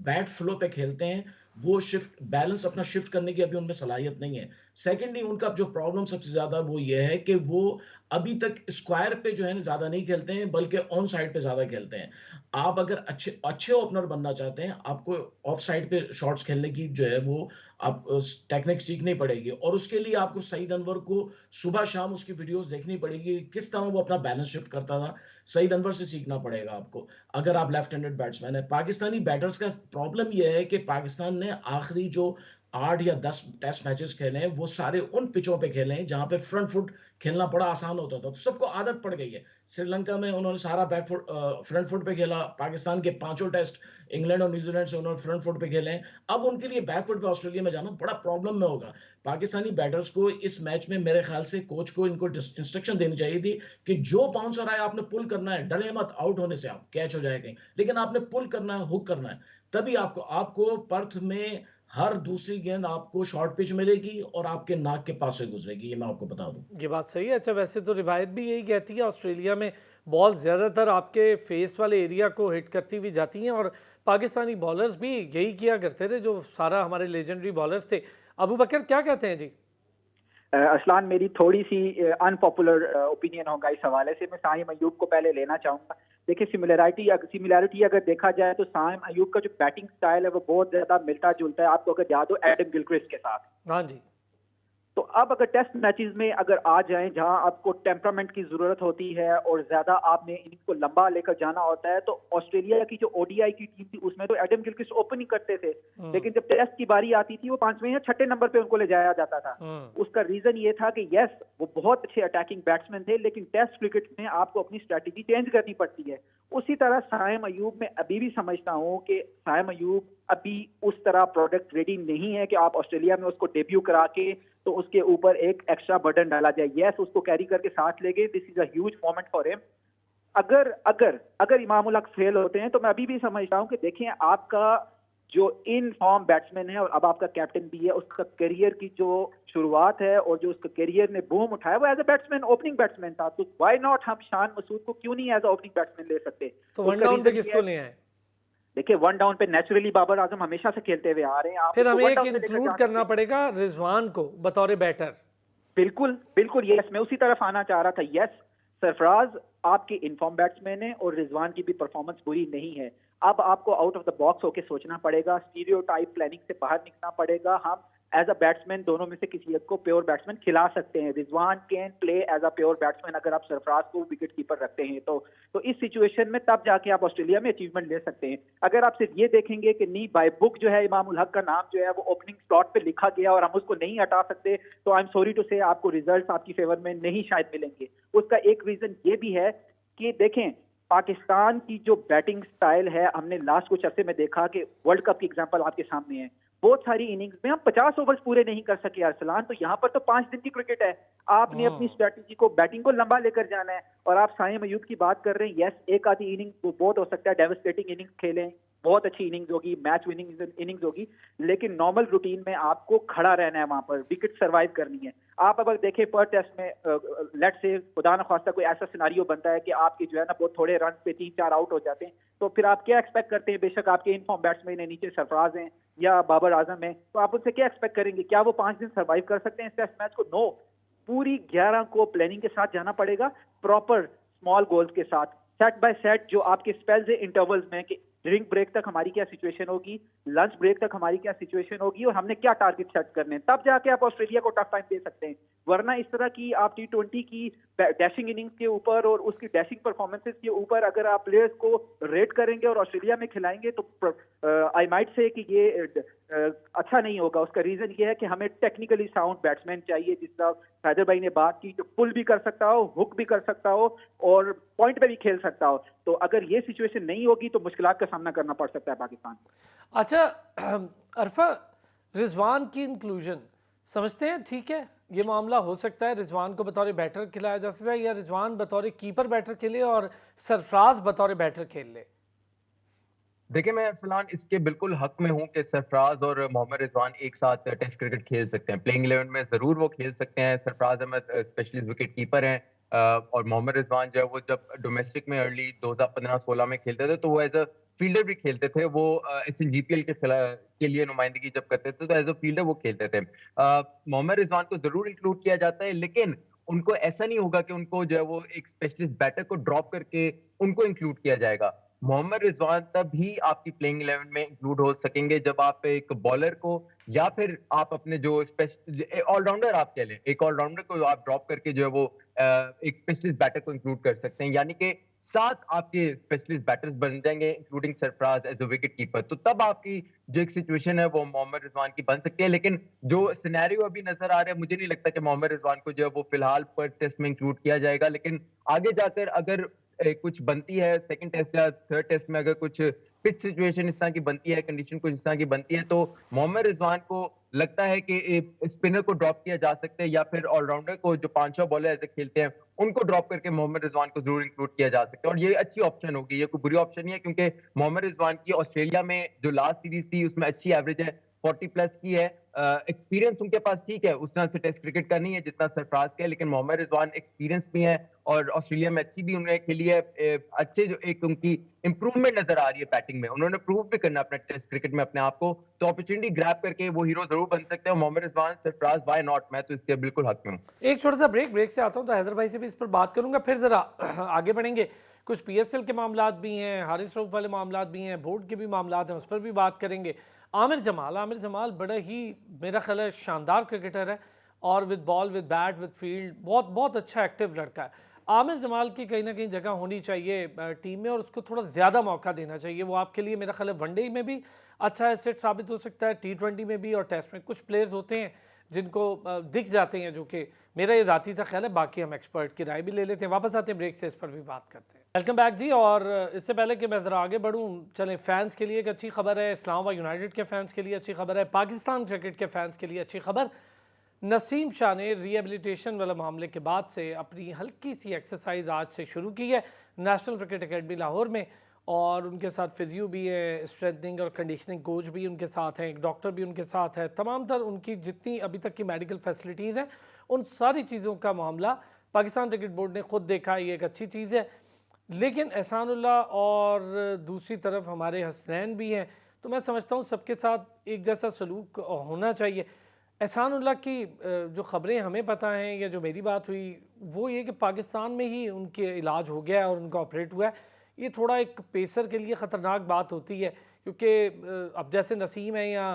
बैट फ्लो पे खेलते हैं, वो शिफ्ट बैलेंस अपना शिफ्ट करने की अभी उनमें सलाहियत नहीं है। सेकंडली उनका जो प्रॉब्लम सबसे ज़्यादा वो ये है कि वो अभी तक स्क्वायर पे जो है ना ज़्यादा नहीं खेलते हैं, बल्कि ऑन साइड पे ज़्यादा खेलते हैं। आप अगर अच्छे अच्छे ओपनर बनना चाहते हैं, आपको ऑफ साइड पे शॉट्स खेलने की जो है वो आप टेक्निक सीखनी पड़ेगी और उसके लिए आपको सईद अनवर को सुबह-शाम उसकी वीडियोज़ देखनी पड़ेगी, किस तरह वो अपना बैलेंस शिफ्ट करता था। सईद अनवर से सीखना पड़ेगा आपको, अगर आप लेफ्ट हैंडेड बैट्समैन हैं। पाकिस्तानी बैटर्स का प्रॉब्लम ये है कि पाकिस्तान ने आखिरी जो 8 या 10 टेस्ट मैचेस खेले हैं, वो सारे उन पिचों पे खेले हैं, जहाँ पे फ्रंट फुट खेलना बड़ा आसान होता था। तो सबको आदत पड़ गई है। श्रीलंका में उन्होंने सारा फ्रंट फुट पे खेला। पाकिस्तान के पाँचों टेस्ट इंग्लैंड और न्यूज़ीलैंड से उन्होंने फ्रंट फुट पे खेले हैं। अब उनके लिए बैक फुट पे ऑस्ट्रेलिया में जाना बड़ा प्रॉब्लम में होगा। पाकिस्तानी बैटर्स को इस मैच में मेरे ख्याल से कोच को इनको इंस्ट्रक्शन देनी चाहिए थी कि जो बाउंसर आए आपने पुल करना है, डरे मत आउट होने से, आप कैच हो जाए कहीं, लेकिन आपने पुल करना है, हुक करना है। तभी आपको आपको पर्थ में हर दूसरी गेंद आपको शॉर्ट पिच मिलेगी और आपके नाक के पास से गुजरेगी, ये मैं आपको बता दूं। ये बात सही है। अच्छा, वैसे तो रिवायत भी यही कहती है ऑस्ट्रेलिया में बॉल ज़्यादातर आपके फेस वाले एरिया को हिट करती हुई जाती हैं, और पाकिस्तानी बॉलर्स भी यही किया करते थे, जो सारा हमारे लेजेंडरी बॉलर्स थे। अबू बकर क्या कहते हैं जी? असलान, मेरी थोड़ी सी अनपॉपुलर ओपिनियन होगा इस हवाले से। मैं साइम अयूब को पहले लेना चाहूंगा। देखिए, सिमिलैरिटी अगर देखा जाए तो साइम अयूब का जो बैटिंग स्टाइल है वो बहुत ज्यादा मिलता जुलता है, आपको अगर याद हो, एडम गिलक्रिस्ट के साथ। हाँ जी। तो अब अगर टेस्ट मैचेस में अगर आ जाएं जहां आपको टेम्परामेंट की जरूरत होती है और ज्यादा आपने इनिंग्स को लंबा लेकर जाना होता है, तो ऑस्ट्रेलिया की जो ओडीआई की टीम थी उसमें तो एडम गिलक्रिस्ट ओपनिंग करते थे, लेकिन जब टेस्ट की बारी आती थी वो 5वें या 6ठे नंबर पे उनको ले जाया जाता था। उसका रीजन ये था कि यस, वो बहुत अच्छे अटैकिंग बैट्समैन थे, लेकिन टेस्ट क्रिकेट में आपको अपनी स्ट्रैटेजी चेंज करनी पड़ती है। उसी तरह साइम अयूब में अभी भी समझता हूं कि साइम अयूब अभी उस तरह प्रोडक्ट रेडी नहीं है कि आप ऑस्ट्रेलिया में उसको डेब्यू करा के तो उसके ऊपर एक एक्स्ट्रा बर्डन डाला जाए। यस, उसको कैरी करके साथ ले गए, this is a huge moment for him. अगर अगर अगर इमामुल हक फेल होते हैं तो मैं अभी भी समझता हूं कि देखें, आपका जो इन फॉर्म बैट्समैन है और अब आपका कैप्टन भी है, उसका करियर की जो शुरुआत है और जो उसका करियर ने बूम उठाया वो as a batsman, opening batsman था। तो व्हाई नॉट हम शान मसूद को क्यों नहीं एज अ ओपनिंग बैट्समैन ले सकते? तो वन डाउन पे किसको ले आए? देखिए, वन डाउन पे नेचुरली बाबर आजम हमेशा से खेलते हुए आ रहे हैं। आप फिर हमें एक इंक्लूड करना पड़ेगा रिजवान को बतौर बैटर। बिल्कुल बिल्कुल, यस, मैं उसी तरफ आना चाह रहा था। यस, सरफराज आपके इनफॉर्म बैट्समैन है और रिजवान की भी परफॉर्मेंस बुरी नहीं है। अब आपको आउट ऑफ द बॉक्स होके सोचना पड़ेगा, स्टीरियोटाइप प्लानिंग से बाहर निकलना पड़ेगा। हम एज अ बैट्समैन दोनों में से किसी एक को प्योर बैट्समैन खिला सकते हैं। Rizwan can play as a pure batsman अगर आप सरफराज को विकेट कीपर रखते हैं तो इस सिचुएशन में तब जाके आप ऑस्ट्रेलिया में अचीवमेंट ले सकते हैं। अगर आप सिर्फ ये देखेंगे कि नहीं, बाय बुक जो है इमामुल हक का नाम जो है वो ओपनिंग स्लॉट पे लिखा गया और हम उसको नहीं हटा सकते, तो आई एम सॉरी टू से आपको रिजल्ट आपकी फेवर में नहीं शायद मिलेंगे। उसका एक रीजन ये भी है कि देखें, पाकिस्तान की जो बैटिंग स्टाइल है, हमने लास्ट कुछ अरसे में देखा कि वर्ल्ड कप की एग्जांपल आपके सामने है, बहुत सारी इनिंग्स में हम 50 ओवर्स पूरे नहीं कर सके अरसलान। तो यहाँ पर तो 5 दिन की क्रिकेट है, आपने अपनी स्ट्रेटजी को, बैटिंग को लंबा लेकर जाना है। और आप साइम अयूब की बात कर रहे हैं, यस, एक आधी इनिंग वो बहुत हो सकता है डेवास्टेटिंग इनिंग्स खेलें, बहुत अच्छी इनिंग्स होगी, मैच विनिंग इनिंग्स होगी, लेकिन नॉर्मल रूटीन में आपको खड़ा रहना है, वहां पर विकेट सर्वाइव करनी है। आप अगर देखें पर टेस्ट में लेट से खुदा न खास्ता कोई ऐसा सिनारियो बनता है कि आपके जो है ना बहुत थोड़े रन पे 3-4 आउट हो जाते हैं, तो फिर आप क्या एक्सपेक्ट करते हैं? बेशक आपके इनफॉर्म बैट्समैन है, नीचे सरफराज हैं या बाबर आजम है, तो आप उनसे क्या एक्सपेक्ट करेंगे? क्या वो 5 दिन सर्वाइव कर सकते हैं इस टेस्ट मैच को? नो, पूरी 11 को प्लानिंग के साथ जाना पड़ेगा, प्रॉपर स्मॉल गोल्स के साथ, सेट बाय सेट, जो आपके स्पेल्स है इंटरवल्स में कि ड्रिंक ब्रेक तक हमारी क्या सिचुएशन होगी, लंच ब्रेक तक हमारी क्या सिचुएशन होगी और हमने क्या टारगेट सेट करने हैं, तब जाके आप ऑस्ट्रेलिया को टफ टाइम दे सकते हैं। वरना इस तरह की आप T20 की डैशिंग इनिंग्स के ऊपर और उसकी डैशिंग परफॉर्मेंसेस के ऊपर अगर आप प्लेयर्स को रेट करेंगे और ऑस्ट्रेलिया में खिलाएंगे तो आई माइट से कि ये अच्छा नहीं होगा। उसका रीजन ये है कि हमें टेक्निकली साउंड बैट्समैन चाहिए, जिस तरह हैदर भाई ने बात की, जो पुल भी कर सकता हो, हुक भी कर सकता हो और पॉइंट पे भी खेल सकता हो। तो अगर ये सिचुएशन नहीं होगी तो मुश्किलात का सामना करना पड़ सकता है पाकिस्तान। अच्छा अरफा, रिजवान की इंक्लूजन समझते हैं ठीक है, ये मामला हो सकता है, रिजवान को बतौर बैटर खिलाया जा सकता है, या रिजवान बतौर कीपर बैटर खेले और सरफराज बतौर बैटर खेल ले? देखिए, मैं फिलहाल इसके बिल्कुल हक में हूं कि सरफराज और मोहम्मद रिजवान एक साथ टेस्ट क्रिकेट खेल सकते हैं। प्लेइंग 11 में जरूर वो खेल सकते हैं। Sarfaraz Ahmed specialist wicket keeper हैं, और मोहम्मद रिजवान जो है वो जब डोमेस्टिक में अर्ली 2015-16 में खेलते थे तो वो एज अ फील्डर भी खेलते थे। वो एसएनजीपीएल के लिए नुमाइंदगी जब करते थे तो एज अ फील्डर वो खेलते थे। मोहम्मद रिजवान को जरूर इंक्लूड किया जाता है, लेकिन उनको ऐसा नहीं होगा कि उनको जो है वो एक स्पेशलिस्ट बैटर को ड्रॉप करके उनको इंक्लूड किया जाएगा। मोहम्मद रिजवान तभी आपकी प्लेइंग 11 में इंक्लूड हो सकेंगे जब आप एक बॉलर को या फिर आप अपने जो ऑलराउंडर आप कह लें, एक ऑलराउंडर को आप ड्रॉप करके जो है वो एक स्पेशलिस्ट बैटर को इंक्लूड कर सकते हैं, यानी कि 7 आपके स्पेशलिस्ट बैटर्स बन जाएंगे including Sarfaraz as a wicket keeper. तो तब आपकी जो एक सिचुएशन है वो मोहम्मद रिजवान की बन सकती है। लेकिन जो सिनेरियो अभी नजर आ रहा है, मुझे नहीं लगता कि मोहम्मद रिजवान को जो है वो फिलहाल पर टेस्ट में इंक्लूड किया जाएगा। लेकिन आगे जाकर अगर कुछ बनती है सेकंड टेस्ट या थर्ड टेस्ट में, अगर कुछ पिच सिचुएशन इस तरह की बनती है, कंडीशन कुछ इस तरह की बनती है, तो मोहम्मद रिजवान को लगता है कि स्पिनर को ड्रॉप किया जा सकता है या फिर ऑलराउंडर को जो 5-6 बॉलर ऐसे खेलते हैं उनको ड्रॉप करके मोहम्मद रिजवान को जरूर इंक्लूड किया जा सकता है। और ये अच्छी ऑप्शन होगी, ये कोई बुरी ऑप्शन नहीं है, क्योंकि मोहम्मद रिजवान की ऑस्ट्रेलिया में जो लास्ट सीरीज थी उसमें अच्छी एवरेज है, 40 प्लस की है। एक्सपीरियंस उनके पास ठीक है, उस तरह से टेस्ट क्रिकेट का नहीं है जितना सरफराज का है, लेकिन मोहम्मद रिजवान एक्सपीरियंस भी है और ऑस्ट्रेलिया में अच्छी भी उन्होंने खेली है। अच्छे जो एक उनकी इंप्रूवमेंट नजर आ रही है बैटिंग में, उन्होंने प्रूव भी करना अपने टेस्ट क्रिकेट में अपने आप को, तो अपॉर्चुनिटी ग्रैब करके वो हीरो जरूर बन सकते हैं। मोहम्मद रिजवान, सरफराज, व्हाई नॉट, मैं तो इसके बिल्कुल हक में हूँ। एक छोटा सा ब्रेक से आता हूँ तो हैदर भाई से भी इस पर बात करूंगा, फिर जरा आगे बढ़ेंगे। कुछ पीएसएल के मामलात भी हैं, हारिस रऊफ वाले मामलात भी हैं, बोर्ड के भी मामलात हैं, उस पर भी बात करेंगे। आमिर जमाल बड़ा ही मेरा ख्याल है शानदार क्रिकेटर है और with ball, with bat, with field बहुत बहुत अच्छा एक्टिव लड़का है। आमिर जमाल की कहीं ना कहीं जगह होनी चाहिए टीम में और उसको थोड़ा ज़्यादा मौका देना चाहिए। वो आपके लिए मेरा ख्याल है वनडे में भी अच्छा एसेट साबित हो सकता है, T20 में भी और टेस्ट में। कुछ प्लेयर्स होते हैं जिनको दिख जाते हैं, जो कि मेरा ये ज़ाती था ख्याल है, बाकी हम एक्सपर्ट की राय भी ले लेते हैं। वापस आते हैं ब्रेक से, इस पर भी बात करते हैं। वेलकम बैक जी। और इससे पहले कि मैं ज़रा आगे बढ़ूँ, चलें, फ़ैन्स के लिए एक अच्छी खबर है, इस्लामाबाद यूनाइटेड के फ़ैन्स के लिए अच्छी खबर है, पाकिस्तान क्रिकेट के फ़ैन्स के लिए अच्छी खबर। नसीम शाह ने रिहेबिलिटेशन वाले मामले के बाद से अपनी हल्की सी एक्सरसाइज आज से शुरू की है नेशनल क्रिकेट अकेडमी लाहौर में, और उनके साथ फिजियो भी है, स्ट्रेंथनिंग और कंडीशनिंग कोच भी उनके साथ हैं, एक डॉक्टर भी उनके साथ है। तमाम तर उनकी जितनी अभी तक की मेडिकल फैसिलिटीज़ हैं उन सारी चीज़ों का मामला पाकिस्तान क्रिकेट बोर्ड ने खुद देखा, ये एक अच्छी चीज़ है। लेकिन एहसानुल्लाह और दूसरी तरफ हमारे हसनैन भी हैं, तो मैं समझता हूँ सबके साथ एक जैसा सलूक होना चाहिए। एहसानुल्लाह की जो ख़बरें हमें पता हैं या जो मेरी बात हुई वो ये कि पाकिस्तान में ही उनके इलाज हो गया है और उनका ऑपरेट हुआ है। ये थोड़ा एक पेसर के लिए ख़तरनाक बात होती है, क्योंकि अब जैसे नसीम है या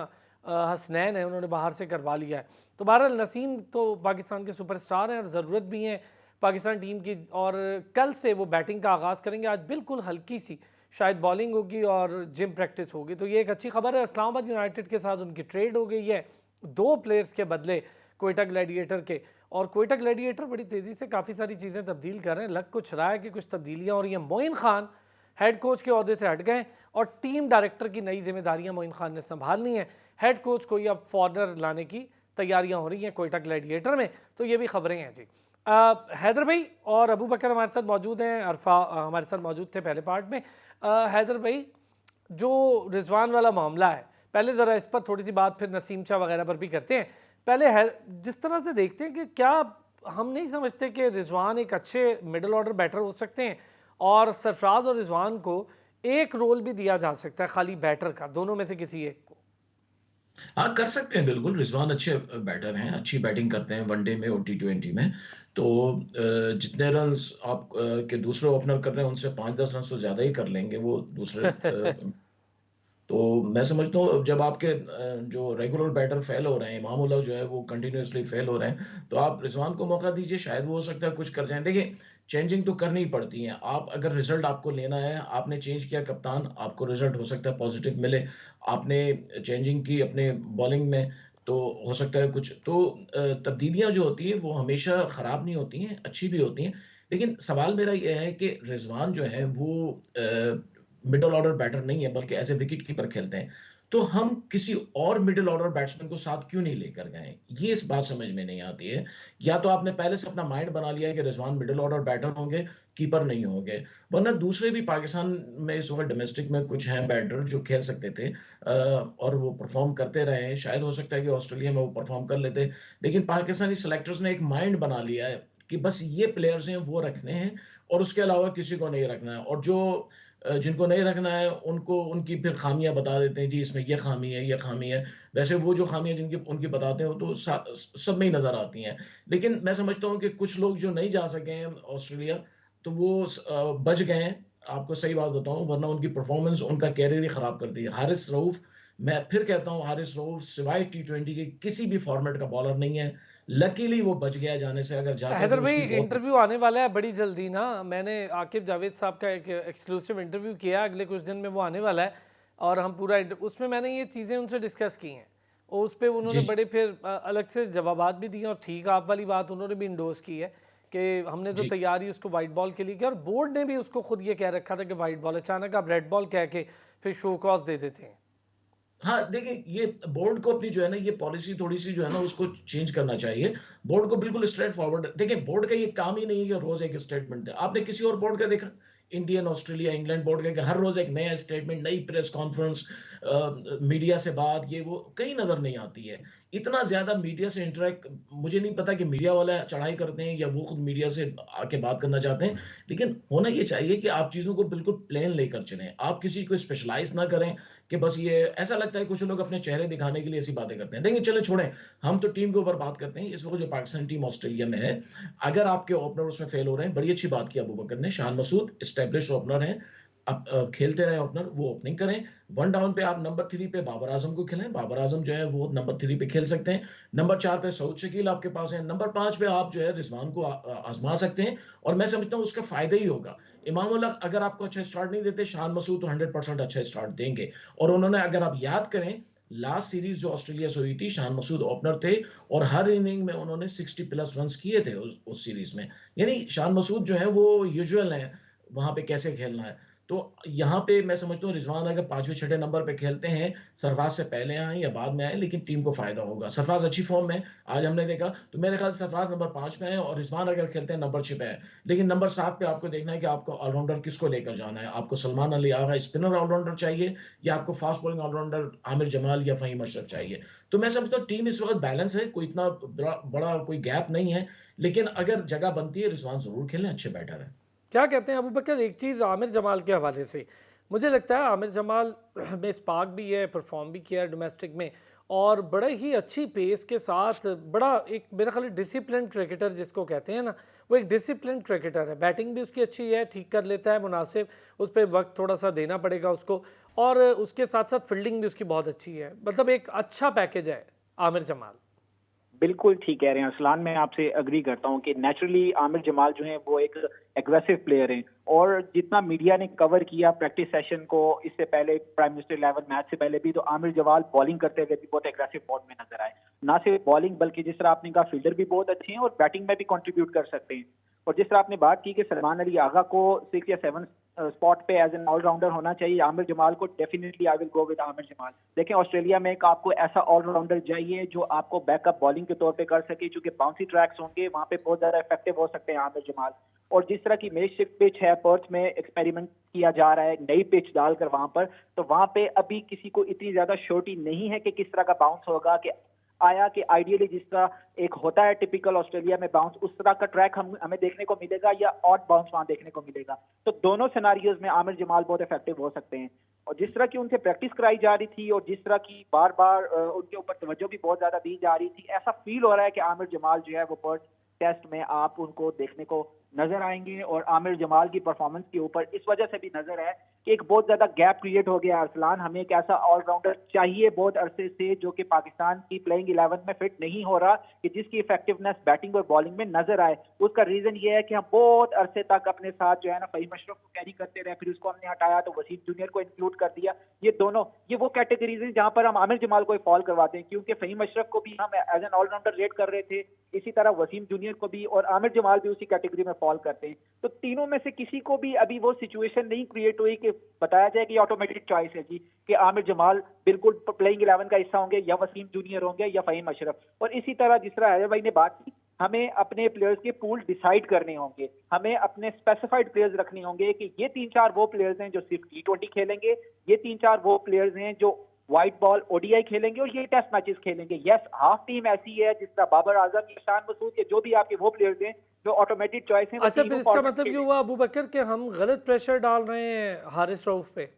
हसनैन है, उन्होंने बाहर से करवा लिया है। तो बहरहाल नसीम तो पाकिस्तान के सुपरस्टार हैं और ज़रूरत भी हैं पाकिस्तान टीम की, और कल से वो बैटिंग का आगाज़ करेंगे। आज बिल्कुल हल्की सी शायद बॉलिंग होगी और जिम प्रैक्टिस होगी, तो ये एक अच्छी खबर है। इस्लामाबाद यूनाइटेड के साथ उनकी ट्रेड हो गई है 2 प्लेयर्स के बदले कोयटा ग्लैडिएटर के, और कोयटा ग्लैडिएटर बड़ी तेज़ी से काफ़ी सारी चीज़ें तब्दील कर रहे हैं। लग कुछ रहा है कि कुछ तब्दीलियाँ हो रही हैं। मोइन खान हेड कोच के अहदे से हट गए और टीम डायरेक्टर की नई जिम्मेदारियां मोइन खान ने संभालनी है। हेड कोच को ही अब फॉरनर लाने की तैयारियां हो रही हैं कोयटा ग्लैडिएटर में, तो ये भी खबरें हैं जी। हैदर भाई और अबू बकर हमारे साथ मौजूद हैं, अरफा हमारे साथ मौजूद थे पहले पार्ट में। हैदर भाई, जो रिजवान वाला मामला है, पहले ज़रा इस पर थोड़ी सी बात, फिर नसीम शाह वगैरह पर भी करते हैं। पहले है जिस तरह से देखते हैं कि क्या हम नहीं समझते कि रिजवान एक अच्छे मिडिल ऑर्डर बैटर हो सकते हैं और सरफराज और रिजवान को एक रोल भी दिया जा सकता है खाली बैटर का, दोनों में से किसी एक को? हाँ, कर सकते हैं बिल्कुल। रिजवान अच्छे बैटर हैं, अच्छी बैटिंग करते हैं वनडे में और T20 में। तो जितने रन्स आप के दूसरे ओपनर कर रहे हैं उनसे 5-10 रन तो ज्यादा ही कर लेंगे वो दूसरे। तो मैं समझता हूँ जब आपके जो रेगुलर बैटर फेल हो रहे हैं, इमामुल्लाह जो है वो कंटिन्यूअसली फेल हो रहे हैं, तो आप रिजवान को मौका दीजिए, शायद वो हो सकता है कुछ कर जाएं। देखिए, चेंजिंग तो करनी ही पड़ती है। आप अगर रिजल्ट आपको लेना है, आपने चेंज किया कप्तान, आपको रिजल्ट हो सकता है पॉजिटिव मिले। आपने चेंजिंग की अपने बॉलिंग में, तो हो सकता है कुछ तो तब्दीलियां जो होती है वो हमेशा खराब नहीं होती हैं, अच्छी भी होती हैं। लेकिन सवाल मेरा ये है कि रिजवान जो है वो मिडल ऑर्डर बैटर नहीं है, बल्कि एज ए विकेट कीपर खेलते हैं। तो हम किसी और मिडिल ऑर्डर बैट्समैन को साथ क्यों नहीं लेकर गए, ये इस बात समझ में नहीं आती है। या तो आपने पहले से अपना माइंड बना लिया है कि रिजवान मिडिल ऑर्डर बैटर होंगे, कीपर नहीं होंगे। वरना दूसरे भी पाकिस्तान में इस वक्त डोमेस्टिक में कुछ हैं बैटर जो खेल सकते थे और वो परफॉर्म करते रहे हैं। शायद हो सकता है कि ऑस्ट्रेलिया में वो परफॉर्म कर लेते, लेकिन पाकिस्तानी सिलेक्टर्स ने एक माइंड बना लिया है कि बस ये प्लेयर्स हैं वो रखने हैं और उसके अलावा किसी को नहीं रखना है। और जो जिनको नहीं रखना है उनको उनकी फिर खामियां बता देते हैं, जी इसमें ये खामी है, ये खामी है। वैसे वो जो खामियां जिनकी उनकी बताते हैं वो तो सब में ही नजर आती हैं। लेकिन मैं समझता हूँ कि कुछ लोग जो नहीं जा सके हैं ऑस्ट्रेलिया, तो वो बच गए हैं। आपको सही बात बताऊं, वरना उनकी परफॉर्मेंस उनका कैरियर ही खराब कर दी है। हारिस रऊफ, मैं फिर कहता हूं, हारिस रऊफ सिवाय टी20 के किसी भी फॉर्मेट का बॉलर नहीं है। लकीली वो बच गया जाने से, अगर जाता हैदर तो भाई, उसकी बहुत। इंटरव्यू आने वाला है बड़ी जल्दी ना। मैंने आकिब जावेद साहब का एक एक्सक्लूसिव इंटरव्यू किया, अगले कुछ दिन में वो आने वाला है और हम पूरा उसमें मैंने ये चीज़ें उनसे डिस्कस की हैं और उस पर उन्होंने जी बड़े फिर अलग से जवाबात भी दिए और ठीक आप वाली बात उन्होंने भी इंडोर्स की है कि हमने तो जी तैयारी उसको वाइट बॉल के लिए की और बोर्ड ने भी उसको खुद ये कह रखा था कि वाइट बॉल, अचानक आप रेड बॉल कह के फिर शो कॉज दे देते हैं। हाँ, देखिए ये बोर्ड को अपनी जो है ना ये पॉलिसी थोड़ी-सी जो है ना उसको चेंज करना चाहिए। बोर्ड को बिल्कुल स्ट्रेट फॉरवर्ड, देखिए बोर्ड का ये काम ही नहीं है कि रोज़ एक स्टेटमेंट दे। आपने किसी और बोर्ड का देखा? इंडियन, ऑस्ट्रेलिया, इंग्लैंड बोर्ड का कि हर रोज़ एक नया स्टेटमेंट, नई प्रेस कॉन्फ्रेंस, मीडिया से बात, ये वो कहीं नज़र नहीं आती है। इतना ज़्यादा मीडिया से इंटरैक्ट, मुझे नहीं पता कि मीडिया वाले चढ़ाई करते हैं या वो खुद मीडिया से आके बात करना चाहते हैं। लेकिन होना ये चाहिए कि आप चीज़ों को बिल्कुल प्लेन लेकर चलें। आप किसी को स्पेशलाइज़ ना करें कि बस ये ऐसा लगता है कुछ लोग अपने चेहरे दिखाने के लिए ऐसी बातें करते हैं। लेकिन चलो छोड़ें, हम तो टीम के ऊपर बात करते हैं। इस वक़्त जो पाकिस्तान टीम ऑस्ट्रेलिया में है, अगर आपके ओपनर उसमें फेल हो रहे हैं, बड़ी अच्छी बात की अबू बकर ने, शान मसूद एस्टेब्लिश्ड ओपनर हैं, अब खेलते रहे ओपनर, वो ओपनिंग करें। वन डाउन पे आप नंबर 3 पे बाबर आजम को खिलाएं, बाबर आजम जो है वो नंबर 3 पे खेल सकते हैं। नंबर 4 पे सऊद शकील आपके पास है, नंबर 5 पे आप जो है रिजवान को आजमा सकते हैं और मैं समझता हूँ उसका फायदा ही होगा। इमाम उल हक अगर आपको अच्छा स्टार्ट नहीं देते, शान मसूद तो 100% अच्छा स्टार्ट देंगे। और उन्होंने, अगर आप याद करें, लास्ट सीरीज जो ऑस्ट्रेलिया से हुई थी, शान मसूद ओपनर थे और हर इनिंग में उन्होंने 60+ रन किए थे उस सीरीज में। यानी शान मसूद जो है वो यूजुअल है वहां पे कैसे खेलना है। तो यहाँ पे मैं समझता हूँ रिजवान अगर 5वें 6ठे नंबर पे खेलते हैं, सरफराज से पहले आए या बाद में आए, लेकिन टीम को फायदा होगा। सरफराज अच्छी फॉर्म में आज हमने देखा, तो मेरे ख्याल से सरफराज नंबर 5 पे है और रिजवान अगर खेलते हैं नंबर 6 पे है। लेकिन नंबर 7 पे आपको देखना है कि आपको ऑलराउंडर किसको लेकर जाना है। आपको सलमान अली आगा स्पिनर ऑलराउंडर चाहिए या आपको fast bowling allrounder Aamir Jamal या फहीम अशरफ चाहिए। तो मैं समझता हूँ टीम इस वक्त बैलेंस है, कोई इतना बड़ा कोई गैप नहीं है। लेकिन अगर जगह बनती है, रिजवान जरूर खेलें, अच्छे बैटर है। क्या कहते हैं अबू बकर, एक चीज़ आमिर जमाल के हवाले से मुझे लगता है आमिर जमाल में स्पार्क भी है, परफॉर्म भी किया है डोमेस्टिक में और बड़े ही अच्छी पेस के साथ, बड़ा एक मेरा ख्याल डिसिप्लिन क्रिकेटर जिसको कहते हैं ना, वो एक डिसिप्लिन क्रिकेटर है। बैटिंग भी उसकी अच्छी है, ठीक कर लेता है मुनासिब, उस पर वक्त थोड़ा सा देना पड़ेगा उसको और उसके साथ साथ फील्डिंग भी उसकी बहुत अच्छी है। मतलब एक अच्छा पैकेज है आमिर जमाल। बिल्कुल ठीक कह रहे हैं अरसलान, मैं आपसे अग्री करता हूं कि नेचुरली आमिर जमाल जो है वो एक एग्रेसिव प्लेयर हैं और जितना मीडिया ने कवर किया प्रैक्टिस सेशन को, इससे पहले प्राइम मिनिस्टर 11 मैच से पहले भी, तो आमिर जमाल बॉलिंग करते हुए भी बहुत एग्रेसिव फॉर्म में नजर आए। ना सिर्फ बॉलिंग बल्कि जिस तरह आपने कहा फील्डर भी बहुत अच्छे हैं और बैटिंग में भी कंट्रीब्यूट कर सकते हैं। और जिस तरह आपने बात की कि सलमान अली आगा को 6 या 7 स्पॉट पे एज एन ऑलराउंडर होना चाहिए, आमिर जमाल को definitely I will go with Aamir Jamal. देखें ऑस्ट्रेलिया में एक आपको ऐसा ऑलराउंडर चाहिए जो आपको बैकअप बॉलिंग के तौर पे कर सके, क्योंकि बाउंसी ट्रैक्स होंगे वहां पे बहुत ज्यादा इफेक्टिव हो सकते हैं आमिर जमाल। और जिस तरह की मेज शिफ्ट पिच है, पर्थ में एक्सपेरिमेंट किया जा रहा है नई पिच डालकर वहां पर, तो वहां पे अभी किसी को इतनी ज्यादा श्योरिटी नहीं है कि किस तरह का बाउंस होगा, कि आया कि आइडियली जिस तरह एक होता है टिपिकल ऑस्ट्रेलिया में बाउंस, उस तरह का ट्रैक हमें देखने को मिलेगा या ऑड बाउंस वहां देखने को मिलेगा। तो दोनों सिनारियोज में आमिर जमाल बहुत इफेक्टिव हो सकते हैं। और जिस तरह की उनसे प्रैक्टिस कराई जा रही थी और जिस तरह की बार बार उनके ऊपर तवज्जो भी बहुत ज्यादा दी जा रही थी, ऐसा फील हो रहा है कि आमिर जमाल जो है वो पर्थ टेस्ट में आप उनको देखने को नजर आएंगे। और आमिर जमाल की परफॉर्मेंस के ऊपर इस वजह से भी नजर है कि एक बहुत ज्यादा गैप क्रिएट हो गया अरसलान। हमें एक ऐसा ऑलराउंडर चाहिए बहुत अरसे से जो कि पाकिस्तान की प्लेइंग 11 में फिट नहीं हो रहा, कि जिसकी इफेक्टिवनेस बैटिंग और बॉलिंग में नजर आए। उसका रीजन ये है कि हम बहुत अरसे तक अपने साथ जो है ना फहीम अशरफ को कैरी करते रहे, फिर उसको हमने हटाया तो वसीम जूनियर को इंक्लूड कर दिया। ये वो कैटेगरीज हैं जहां पर हम आमिर जमाल को फॉल करवाते हैं, क्योंकि फहीम अशरफ को भी हम एज एन ऑलराउंडर रेट कर रहे थे, इसी तरह वसीम जूनियर को भी, और आमिर जमाल भी उसी कैटेगरी में फॉल करते हैं। तो तीनों में से किसी को भी अभी वो सिचुएशन नहीं क्रिएट हुई कि बताया जाए कि ऑटोमेटिक चॉइस है जी कि आमिर जमाल बिल्कुल प्लेइंग 11 का हिस्सा होंगे या वसीम जूनियर होंगे या फहीम अशरफ। और इसी तरह जिस तरह हैदर भाई ने बात की, हमें अपने प्लेयर्स के पूल डिसाइड करने होंगे, हमें अपने स्पेसिफाइड प्लेयर्स रखने होंगे कि ये 3-4 वो प्लेयर्स हैं जो सिर्फ T20 खेलेंगे, ये 3-4 वो प्लेयर्स हैं जो व्हाइट बॉल ओडीआई खेलेंगे और ये टेस्ट मैचेस खेलेंगे। यस, हाफ टीम ऐसी है जिस तरह बाबर आजम, शान मसूद, या जो भी आपके वो प्लेयर्स हैं जो ऑटोमेटिक चॉइस है। अच्छा, फिर इसका मतलब ये हुआ अबू बकर कि हम गलत प्रेशर डाल रहे हैं हारिस रऊफ पे?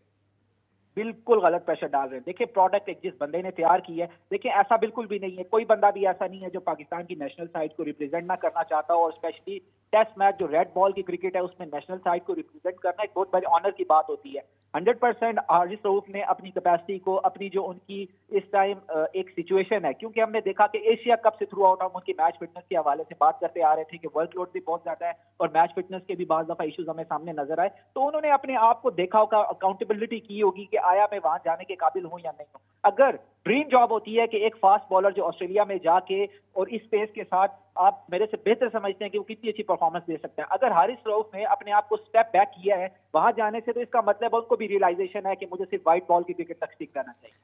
बिल्कुल गलत प्रेशर डाल रहे हैं। देखिए, प्रोडक्ट एक जिस बंदे ने तैयार की है, देखिए ऐसा बिल्कुल भी नहीं है, कोई बंदा भी ऐसा नहीं है जो पाकिस्तान की नेशनल साइड को रिप्रेजेंट ना करना चाहता हो, और स्पेशली टेस्ट मैच जो रेड बॉल की क्रिकेट है उसमें नेशनल साइड को रिप्रेजेंट करना एक बहुत बड़ी ऑनर की बात होती है। 100% हारिस रऊफ ने अपनी कैपेसिटी को, अपनी जो उनकी इस टाइम एक सिचुएशन है, क्योंकि हमने देखा कि एशिया कप से थ्रू आउट हम उनकी मैच फिटनेस के हवाले से बात करते आ रहे थे कि वर्कलोड भी बहुत ज्यादा है और मैच फिटनेस के भी बाज़ दफा इश्यूज हमें सामने नजर आए, तो उन्होंने अपने आप को देखा होगा, अकाउंटेबिलिटी की होगी कि आया मैं वहां जाने के काबिल हूं या नहीं हूं। अगर ड्रीम जॉब होती है कि एक फास्ट बॉलर जो ऑस्ट्रेलिया में जाके और इस पेस के साथ, आप मेरे से बेहतर समझते हैं कि वो कितनी अच्छी परफॉर्मेंस दे सकता है। अगर हारिस रऊफ ने अपने आप को स्टेप बैक किया है वहां जाने से, तो इसका मतलब उनको भी रियलाइजेशन है कि मुझे सिर्फ व्हाइट बॉल की क्रिकेट तक स्टिक करना चाहिए।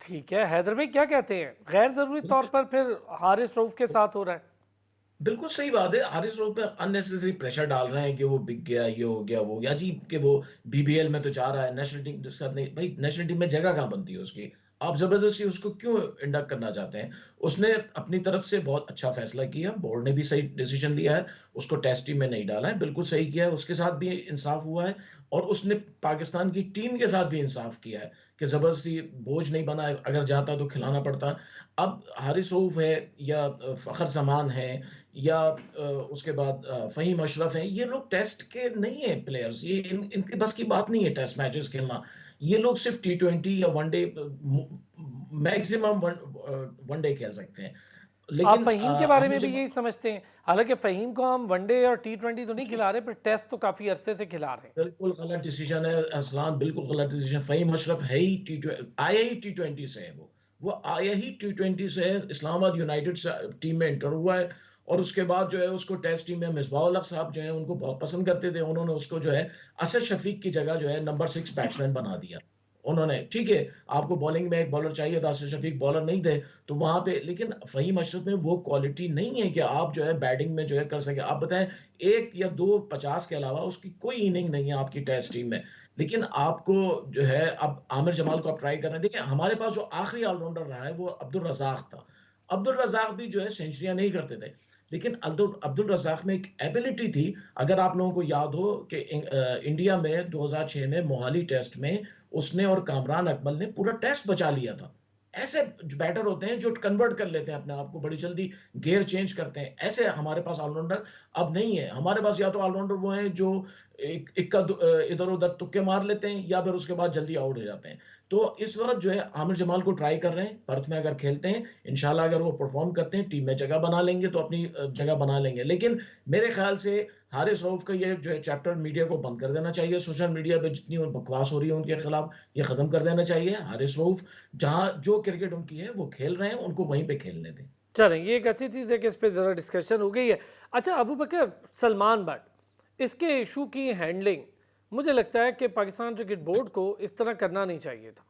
ठीक है, हैदर भाई क्या कहते हैं? गैर जरूरी तौर पर फिर हारिस रऊफ के साथ हो रहा है? बिल्कुल सही बात है। हारिस रऊफ पे अननेसेसरी प्रेशर डाल रहे हैं कि वो बिक गया, ये हो गया, वो हो गया। अजीब कि वो बीबीएल में तो जा रहा है, नेशनल टीम के साथ नहीं। भाई नेशनल टीम में जगह कहाँ बनती है उसकी? आप जबरदस्ती उसको क्यों इंडक्ट करना चाहते हैं? उसने अपनी तरफ से बहुत अच्छा फैसला किया, बोर्ड ने भी सही डिसीजन लिया है, उसको टेस्ट टीम में नहीं डाला है, बिल्कुल सही किया है। उसके साथ भी इंसाफ हुआ है और उसने पाकिस्तान की टीम के साथ भी इंसाफ किया है कि जबरदस्ती बोझ नहीं बना, अगर जाता तो खिलाना पड़ता। अब हारिस रऊफ है या फखर जमान है या उसके बाद फ़हीम अशरफ हैं, ये लोग टेस्ट के नहीं है प्लेयर्स, ये इनके बस की बात नहीं है टेस्ट मैचेस खेलना। ये लोग सिर्फ टी20 या वनडे, मैक्सिमम वनडे खेल सकते हैं। आप लेकिन फ़हीम के बारे में आमिर भी जमाल यही समझते हैं? हालांकि फ़हीम को हम वनडे और टी20 तो नहीं खिला रहे, पर टेस्ट तो काफ़ी अरसे से खिला रहे हैं। बिल्कुल गलत डिसीजन है असलान, बिल्कुल गलत डिसीजन। फ़हीम अशरफ है ही आया ही टी20 से है। वो आया ही टी20 से है, इस्लामाबाद यूनाइटेड टीम में एंटर हुआ है और उसके बाद जो है उसको टेस्ट टीम में मिसबाह उल हक साहब जो है उनको बहुत पसंद करते थे, उन्होंने उसको जो है असद शफीक की जगह जो है नंबर 6 बैट्समैन बना दिया उन्होंने। ठीक है, आपको बॉलिंग में एक बॉलर चाहिए था, असद शफीक बॉलर नहीं थे, तो वहां पे, लेकिन फ़हीम अशरफ में वो क्वालिटी नहीं है कि आप जो है बैटिंग में जो है कर सके। आप बताएं, एक या दो 50 के अलावा उसकी कोई इनिंग नहीं है आपकी टेस्ट टीम में। लेकिन आपको जो है अब आमिर जमाल को आप ट्राई कर रहे हैं। देखिए हमारे पास जो आखिरी ऑलराउंडर रहा है वो अब्दुल रज़ाक था। अब्दुल रज़ाक भी जो है सेंचुरियां नहीं करते थे, लेकिन अब्दुल रज़ाक में एक एबिलिटी थी। अगर आप लोगों को याद हो कि इंडिया में 2006 में मोहाली टेस्ट में उसने और कामरान अकमल ने पूरा टेस्ट बचा लिया था। ऐसे बैटर होते हैं जो कन्वर्ट कर लेते हैं अपने आप को, बड़ी जल्दी गियर चेंज करते हैं। ऐसे हमारे पास ऑलराउंडर अब नहीं है। हमारे पास या तो ऑलराउंडर वो हैं जो इक्का इधर उधर तुक्के मार लेते हैं या फिर उसके बाद जल्दी आउट हो जाते हैं। तो इस वक्त जो है आमिर जमाल को ट्राई कर रहे हैं, पर्थ में अगर खेलते हैं इंशाल्लाह, अगर वो परफॉर्म करते हैं, टीम में जगह बना लेंगे तो अपनी जगह बना लेंगे। लेकिन मेरे ख्याल से हारिस रऊफ का ये जो है चैप्टर मीडिया को बंद कर देना चाहिए। सोशल मीडिया पे जितनी बकवास हो रही है उनके खिलाफ, ये खत्म कर देना चाहिए। हारिस रऊफ जहां जो क्रिकेट उनकी है वो खेल रहे हैं, उनको वहीं पे खेलने दें। चलें, ये एक अच्छी चीज़ है कि इस पर ज़रा डिस्कशन हो गई है। अच्छा अबू बकर, सलमान बट इसके इशू की हैंडलिंग मुझे लगता है कि पाकिस्तान क्रिकेट बोर्ड को इस तरह करना नहीं चाहिए था।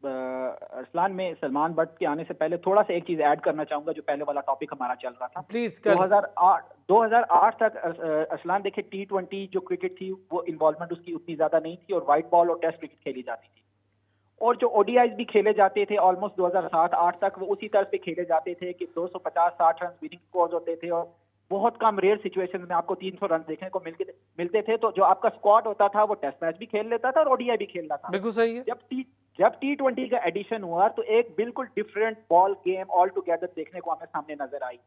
अरसलान, में सलमान बट के आने से पहले थोड़ा सा एक चीज ऐड करना चाहूंगा, जो पहले वाला टॉपिक हमारा चल रहा था। प्लीज 2008 तक अरसलान देखिए, टी20 जो क्रिकेट थी वो इन्वॉल्वमेंट उसकी उतनी ज्यादा नहीं थी और व्हाइट बॉल और टेस्ट क्रिकेट खेली जाती थी, और जो ओडीआईज भी खेले जाते थे ऑलमोस्ट 2007-8 तक वो उसी तरह से खेले जाते थे कि 250-60 रन विनिंग स्कोर होते थे और बहुत कम रेयर सिचुएशन में आपको 300 रन देखने को मिलते थे। तो जो आपका स्क्वाड होता था वो टेस्ट मैच भी खेल लेता था और ओडीआई भी खेलता था। बिल्कुल सही है। जब टी20 का एडिशन हुआ तो एक बिल्कुल different ball game all together देखने को हमें सामने नजर आई।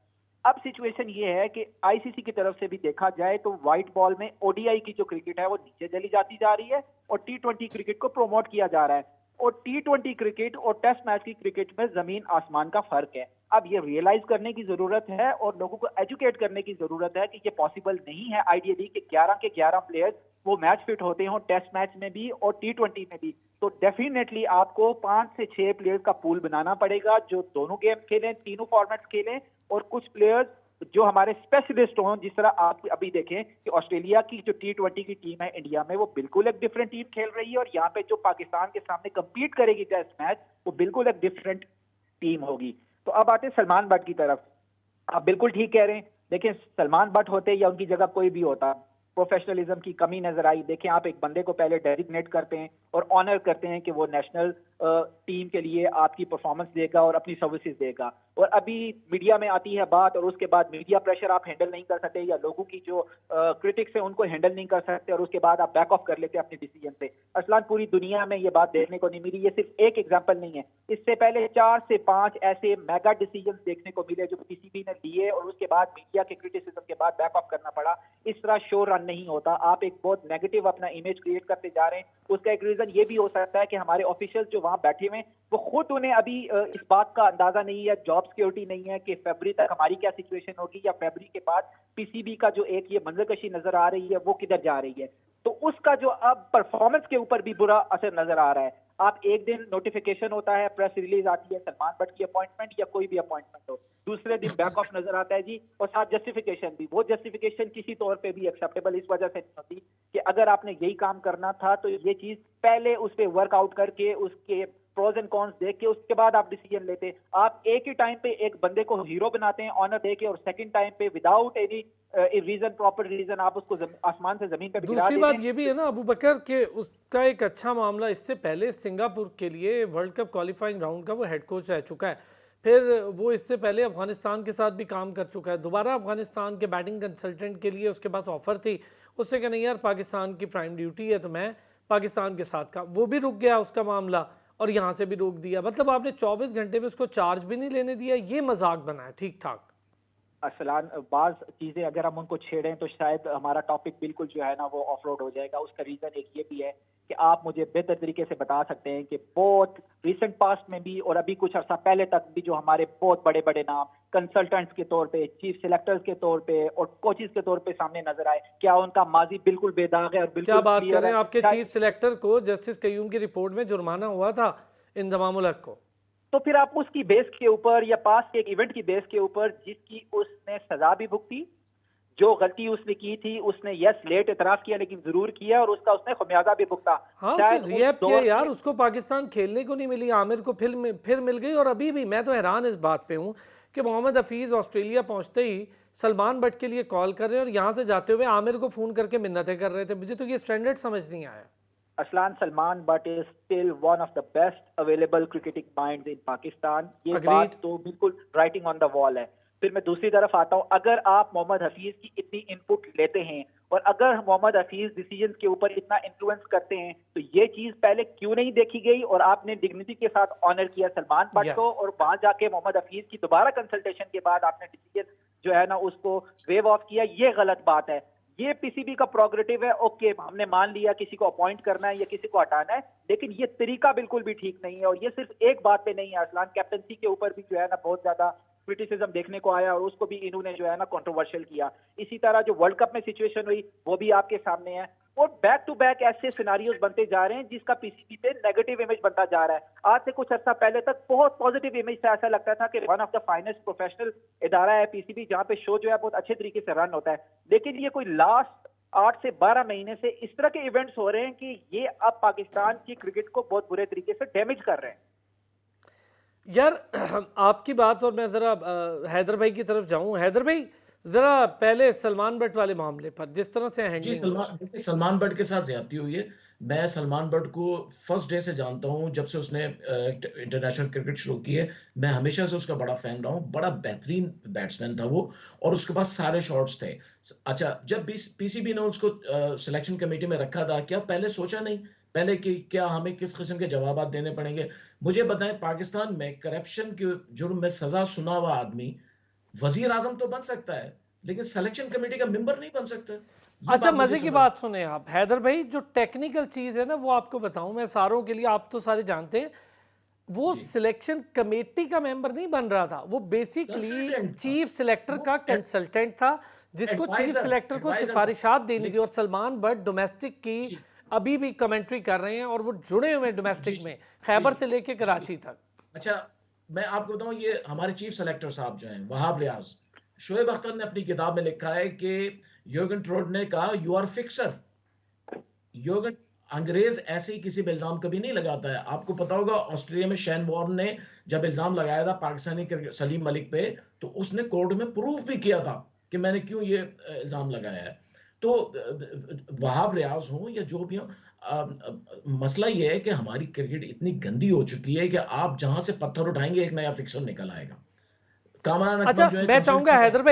अब सिचुएशन ये है कि आईसीसी की तरफ से भी देखा जाए तो व्हाइट बॉल में ओडीआई की जो क्रिकेट है वो नीचे चली जाती जा रही है और टी20 क्रिकेट को प्रोमोट किया जा रहा है, और टी20 क्रिकेट और टेस्ट मैच की क्रिकेट में जमीन आसमान का फर्क है। अब ये रियलाइज करने की जरूरत है और लोगों को एजुकेट करने की जरूरत है कि ये पॉसिबल नहीं है आइडियली कि 11 के 11 प्लेयर्स वो मैच फिट होते हो टेस्ट मैच में भी और टी20 में भी। तो डेफिनेटली आपको 5 से 6 प्लेयर्स का पूल बनाना पड़ेगा जो दोनों गेम खेलें, तीनों फॉर्मेट्स खेलें, और कुछ प्लेयर्स जो हमारे स्पेशलिस्ट हों। जिस तरह आप अभी देखें कि ऑस्ट्रेलिया की जो टी20 की टीम है इंडिया में, वो बिल्कुल एक डिफरेंट टीम खेल रही है, और यहाँ पे जो पाकिस्तान के सामने compete करेगी टेस्ट मैच वो बिल्कुल एक डिफरेंट टीम होगी। तो अब आते हैं सलमान बट की तरफ। आप बिल्कुल ठीक कह रहे हैं। देखिए, सलमान बट होते या उनकी जगह कोई भी होता, प्रोफेशनलिज्म की कमी नजर आई। देखें, आप एक बंदे को पहले डेजिग्नेट करते हैं और ऑनर करते हैं कि वो नेशनल टीम के लिए आपकी परफॉर्मेंस देगा और अपनी सर्विसेज देगा। और अभी मीडिया में आती है बात और उसके बाद मीडिया प्रेशर आप हैंडल नहीं कर सकते या लोगों की जो क्रिटिक्स है उनको हैंडल नहीं कर सकते और उसके बाद आप बैक ऑफ कर लेते अपने डिसीजन से। अरसलान, पूरी दुनिया में ये बात देखने को नहीं मिली, ये सिर्फ एक एग्जांपल नहीं है, इससे पहले 4 से 5 ऐसे मेगा डिसीजन देखने को मिले जो पीसीबी ने लिए और उसके बाद मीडिया के क्रिटिसिज्म के बाद बैक ऑफ करना पड़ा। इस तरह शो रन नहीं होता। आप एक बहुत नेगेटिव अपना इमेज क्रिएट करते जा रहे हैं। उसका एक रीजन ये भी हो सकता है कि हमारे ऑफिशियल्स जो वहां बैठे हुए हैं वो खुद उन्हें अभी इस बात का अंदाजा नहीं है, जॉब सिक्योरिटी नहीं है कि फरवरी तक हमारी क्या सिचुएशन होगी या फरवरी के बाद पीसीबी का जो एक ये मंजरकशी नजर आ रही है वो किधर जा रही है। तो उसका जो अब परफॉर्मेंस के ऊपर भी बुरा असर नजर आ रहा है। आप एक दिन नोटिफिकेशन होता है, प्रेस रिलीज आती है सलमान बट की अपॉइंटमेंट या कोई भी अपॉइंटमेंट हो, दूसरे दिन बैक ऑफ नजर आता है जी, और साथ जस्टिफिकेशन भी। वो जस्टिफिकेशन किसी तौर पे भी एक्सेप्टेबल इस वजह से नहीं होती कि अगर आपने यही काम करना था तो ये चीज पहले उस पर वर्कआउट करके उसके प्रोज एंड कॉन्स देख के उसके बाद आप डिसीजन लेते। आप एक ही टाइम पे एक बंदे को हीरो बनाते हैं ऑनर देके और सेकंड टाइम पे without any reason, proper reason आप उसको आसमान से जमीन पे गिरा देते हैं। दूसरी बात ये भी है ना अबू बकर के उसका एक अच्छा मामला, इससे पहले सिंगापुर के लिए वर्ल्ड कप क्वालिफाइंग राउंड का वो हेड कोच रह चुका है, फिर वो इससे पहले अफगानिस्तान के साथ भी काम कर चुका है, दोबारा अफगानिस्तान के बैटिंग कंसल्टेंट के लिए उसके पास ऑफर थी, उससे कहा नहीं यार पाकिस्तान की प्राइम ड्यूटी है तो मैं पाकिस्तान के साथ का, वो भी रुक गया उसका मामला और यहाँ से भी रोक दिया। मतलब आपने 24 घंटे में उसको चार्ज भी नहीं लेने दिया, ये मजाक बना है ठीक ठाक। अरसलान, बाज चीजें अगर हम उनको छेड़ें तो शायद हमारा टॉपिक बिल्कुल जो है ना वो ऑफ रोड हो जाएगा। उसका रीजन एक ये भी है कि आप मुझे बेहतर तरीके से बता सकते हैं कि बहुत रिसेंट पास्ट में भी और अभी कुछ अर्सा पहले तक भी जो हमारे बहुत बड़े बड़े नाम कंसल्टेंट्स के तौर पे, चीफ सिलेक्टर्स के तौर पे और कोचेस के तौर पे सामने नजर आए, क्या उनका माजी बिल्कुल बेदाग है और बिल्कुल क्या बात करें, आपके चीफ सिलेक्टर को जस्टिस कयूम की रिपोर्ट में जुर्माना हुआ था इंजमामुल हक को, तो फिर आप उसकी बेस के ऊपर या पास के एक इवेंट की बेस के ऊपर जिसकी उसने सजा भी भुगती, जो गलती उसने की थी उसने यस लेट इतराफ किया लेकिन जरूर किया और उसका उसने खमियाजा भी भुगता। हाँ रिएप किया यार, उसको पाकिस्तान खेलने को नहीं मिली, आमिर को फिर मिल गई। और अभी भी मैं तो हैरान इस बात पे हूँ कि मोहम्मद हफीज ऑस्ट्रेलिया पहुंचते ही सलमान बट के लिए कॉल कर रहे हैं और यहाँ से जाते हुए आमिर को फोन करके मिन्नतें कर रहे थे। मुझे तो ये स्टैंडर्ड समझ नहीं आया। Aslan, Salman Butt is still one of the best available cricketing minds in Pakistan. ये बात तो बिल्कुल राइटिंग ऑन द वॉल है। फिर मैं दूसरी तरफ आता हूँ, अगर आप मोहम्मद हफीज की इतनी इनपुट लेते हैं और अगर मोहम्मद हफीज डिसीजन के ऊपर इतना इन्फ्लुएंस करते हैं तो ये चीज पहले क्यों नहीं देखी गई और आपने डिग्निटी के साथ ऑनर किया सलमान बट को और वहां जाके मोहम्मद हफीज की दोबारा कंसल्टेशन के बाद आपने डिसीजन जो है ना उसको वेव ऑफ किया। ये गलत बात है। ये पीसीबी का प्रोग्रेटिव है, ओके हमने मान लिया किसी को अपॉइंट करना है या किसी को हटाना है, लेकिन ये तरीका बिल्कुल भी ठीक नहीं है। और ये सिर्फ एक बात पे नहीं है असलान, कैप्टनसी के ऊपर भी जो है ना बहुत ज्यादा क्रिटिसिज्म देखने को आया और उसको भी इन्होंने जो है ना कंट्रोवर्शियल किया। इसी तरह जो वर्ल्ड कप में सिचुएशन हुई वो भी आपके सामने है और बैक टू बैक ऐसे सिनारियोज बनते जा रहे हैं जिसका पीसीबी पे नेगेटिव इमेज बनता जा रहा है। आज से कुछ अर्सा पहले तक बहुत पॉजिटिव इमेज था, ऐसा लगता था कि one of the finest professional इदारा है पीसीबी, जहां पे शो जो है बहुत अच्छे तरीके से रन होता है। लेकिन ये कोई लास्ट 8 से 12 महीने से इस तरह के इवेंट्स हो रहे हैं कि ये अब पाकिस्तान की क्रिकेट को बहुत बुरे तरीके से डैमेज कर रहे हैं। यार आपकी बात, और मैं ज़रा हैदर भाई की तरफ जाऊं। हैदर भाई ज़रा पहले सलमान बट वाले मामले पर जिस तरह से हैंडलिंग सलमान बट के साथ ज्यादती हुई है। मैं सलमान बट को फर्स्ट डे से जानता हूं, जब से उसने इंटरनेशनल क्रिकेट शुरू की है। मैं हमेशा से उसका बड़ा फैन रहा हूं। बड़ा बेहतरीन बैट्समैन था वो और उसके पास सारे शॉट्स थे। अच्छा, जब पीसीबी ने उसको सिलेक्शन कमेटी में रखा था, क्या पहले सोचा नहीं पहले कि क्या हमें किस किस्म के जवाब देने पड़ेंगे? मुझे बताएं, पाकिस्तान में करप्शन के जुर्म में सजा सुना हुआ आदमी वजीर आजम तो बन सकता है लेकिन सिलेक्शन कमेटी का मेंबर नहीं बन सकता। अच्छा, मजे की बात सुने आप हैदर भाई, जो टेक्निकल चीज है ना वो आपको बताऊं मैं सारों के लिए, आप तो सारे जानते हैं, वो सिलेक्शन कमेटी का मेंबर नहीं बन रहा था, वो बेसिकली चीफ सिलेक्टर का कंसल्टेंट था जिसको चीफ सिलेक्टर को सिफारिशात देनी थी। और सलमान बट डोमेस्टिक की अभी भी कमेंट्री कर रहे हैं और वो जुड़े हुए डोमेस्टिक में खैबर से लेके कराची तक। अच्छा, मैं आपको बताऊं, ये हमारे चीफ सेलेक्टर साहब जो हैं वहाब रियाज, शोएब अख्तर ने अपनी किताब में लिखा है कि योगन ट्रोड ने कहा यू आर फिक्सर। योगन अंग्रेज ऐसे ही किसी पे इल्जाम कभी नहीं लगाता है। आपको पता होगा ऑस्ट्रेलिया में शैन वॉर्न ने जब इल्जाम लगाया था पाकिस्तानी सलीम मलिक पे, तो उसने कोर्ट में प्रूफ भी किया था कि मैंने क्यों ये इल्जाम लगाया है। तो वहाब रियाज हो या जो भी हो, मसला ये है कि हमारी क्रिकेट इतनी गंदी हो चुकी है कि आप जहां से पत्थर उठाएंगे एक नया फिक्सर निकल आएगा। कामरान अच्छा, अकमल जो है मैं कंसिडर चाहूंगा किया। हैदर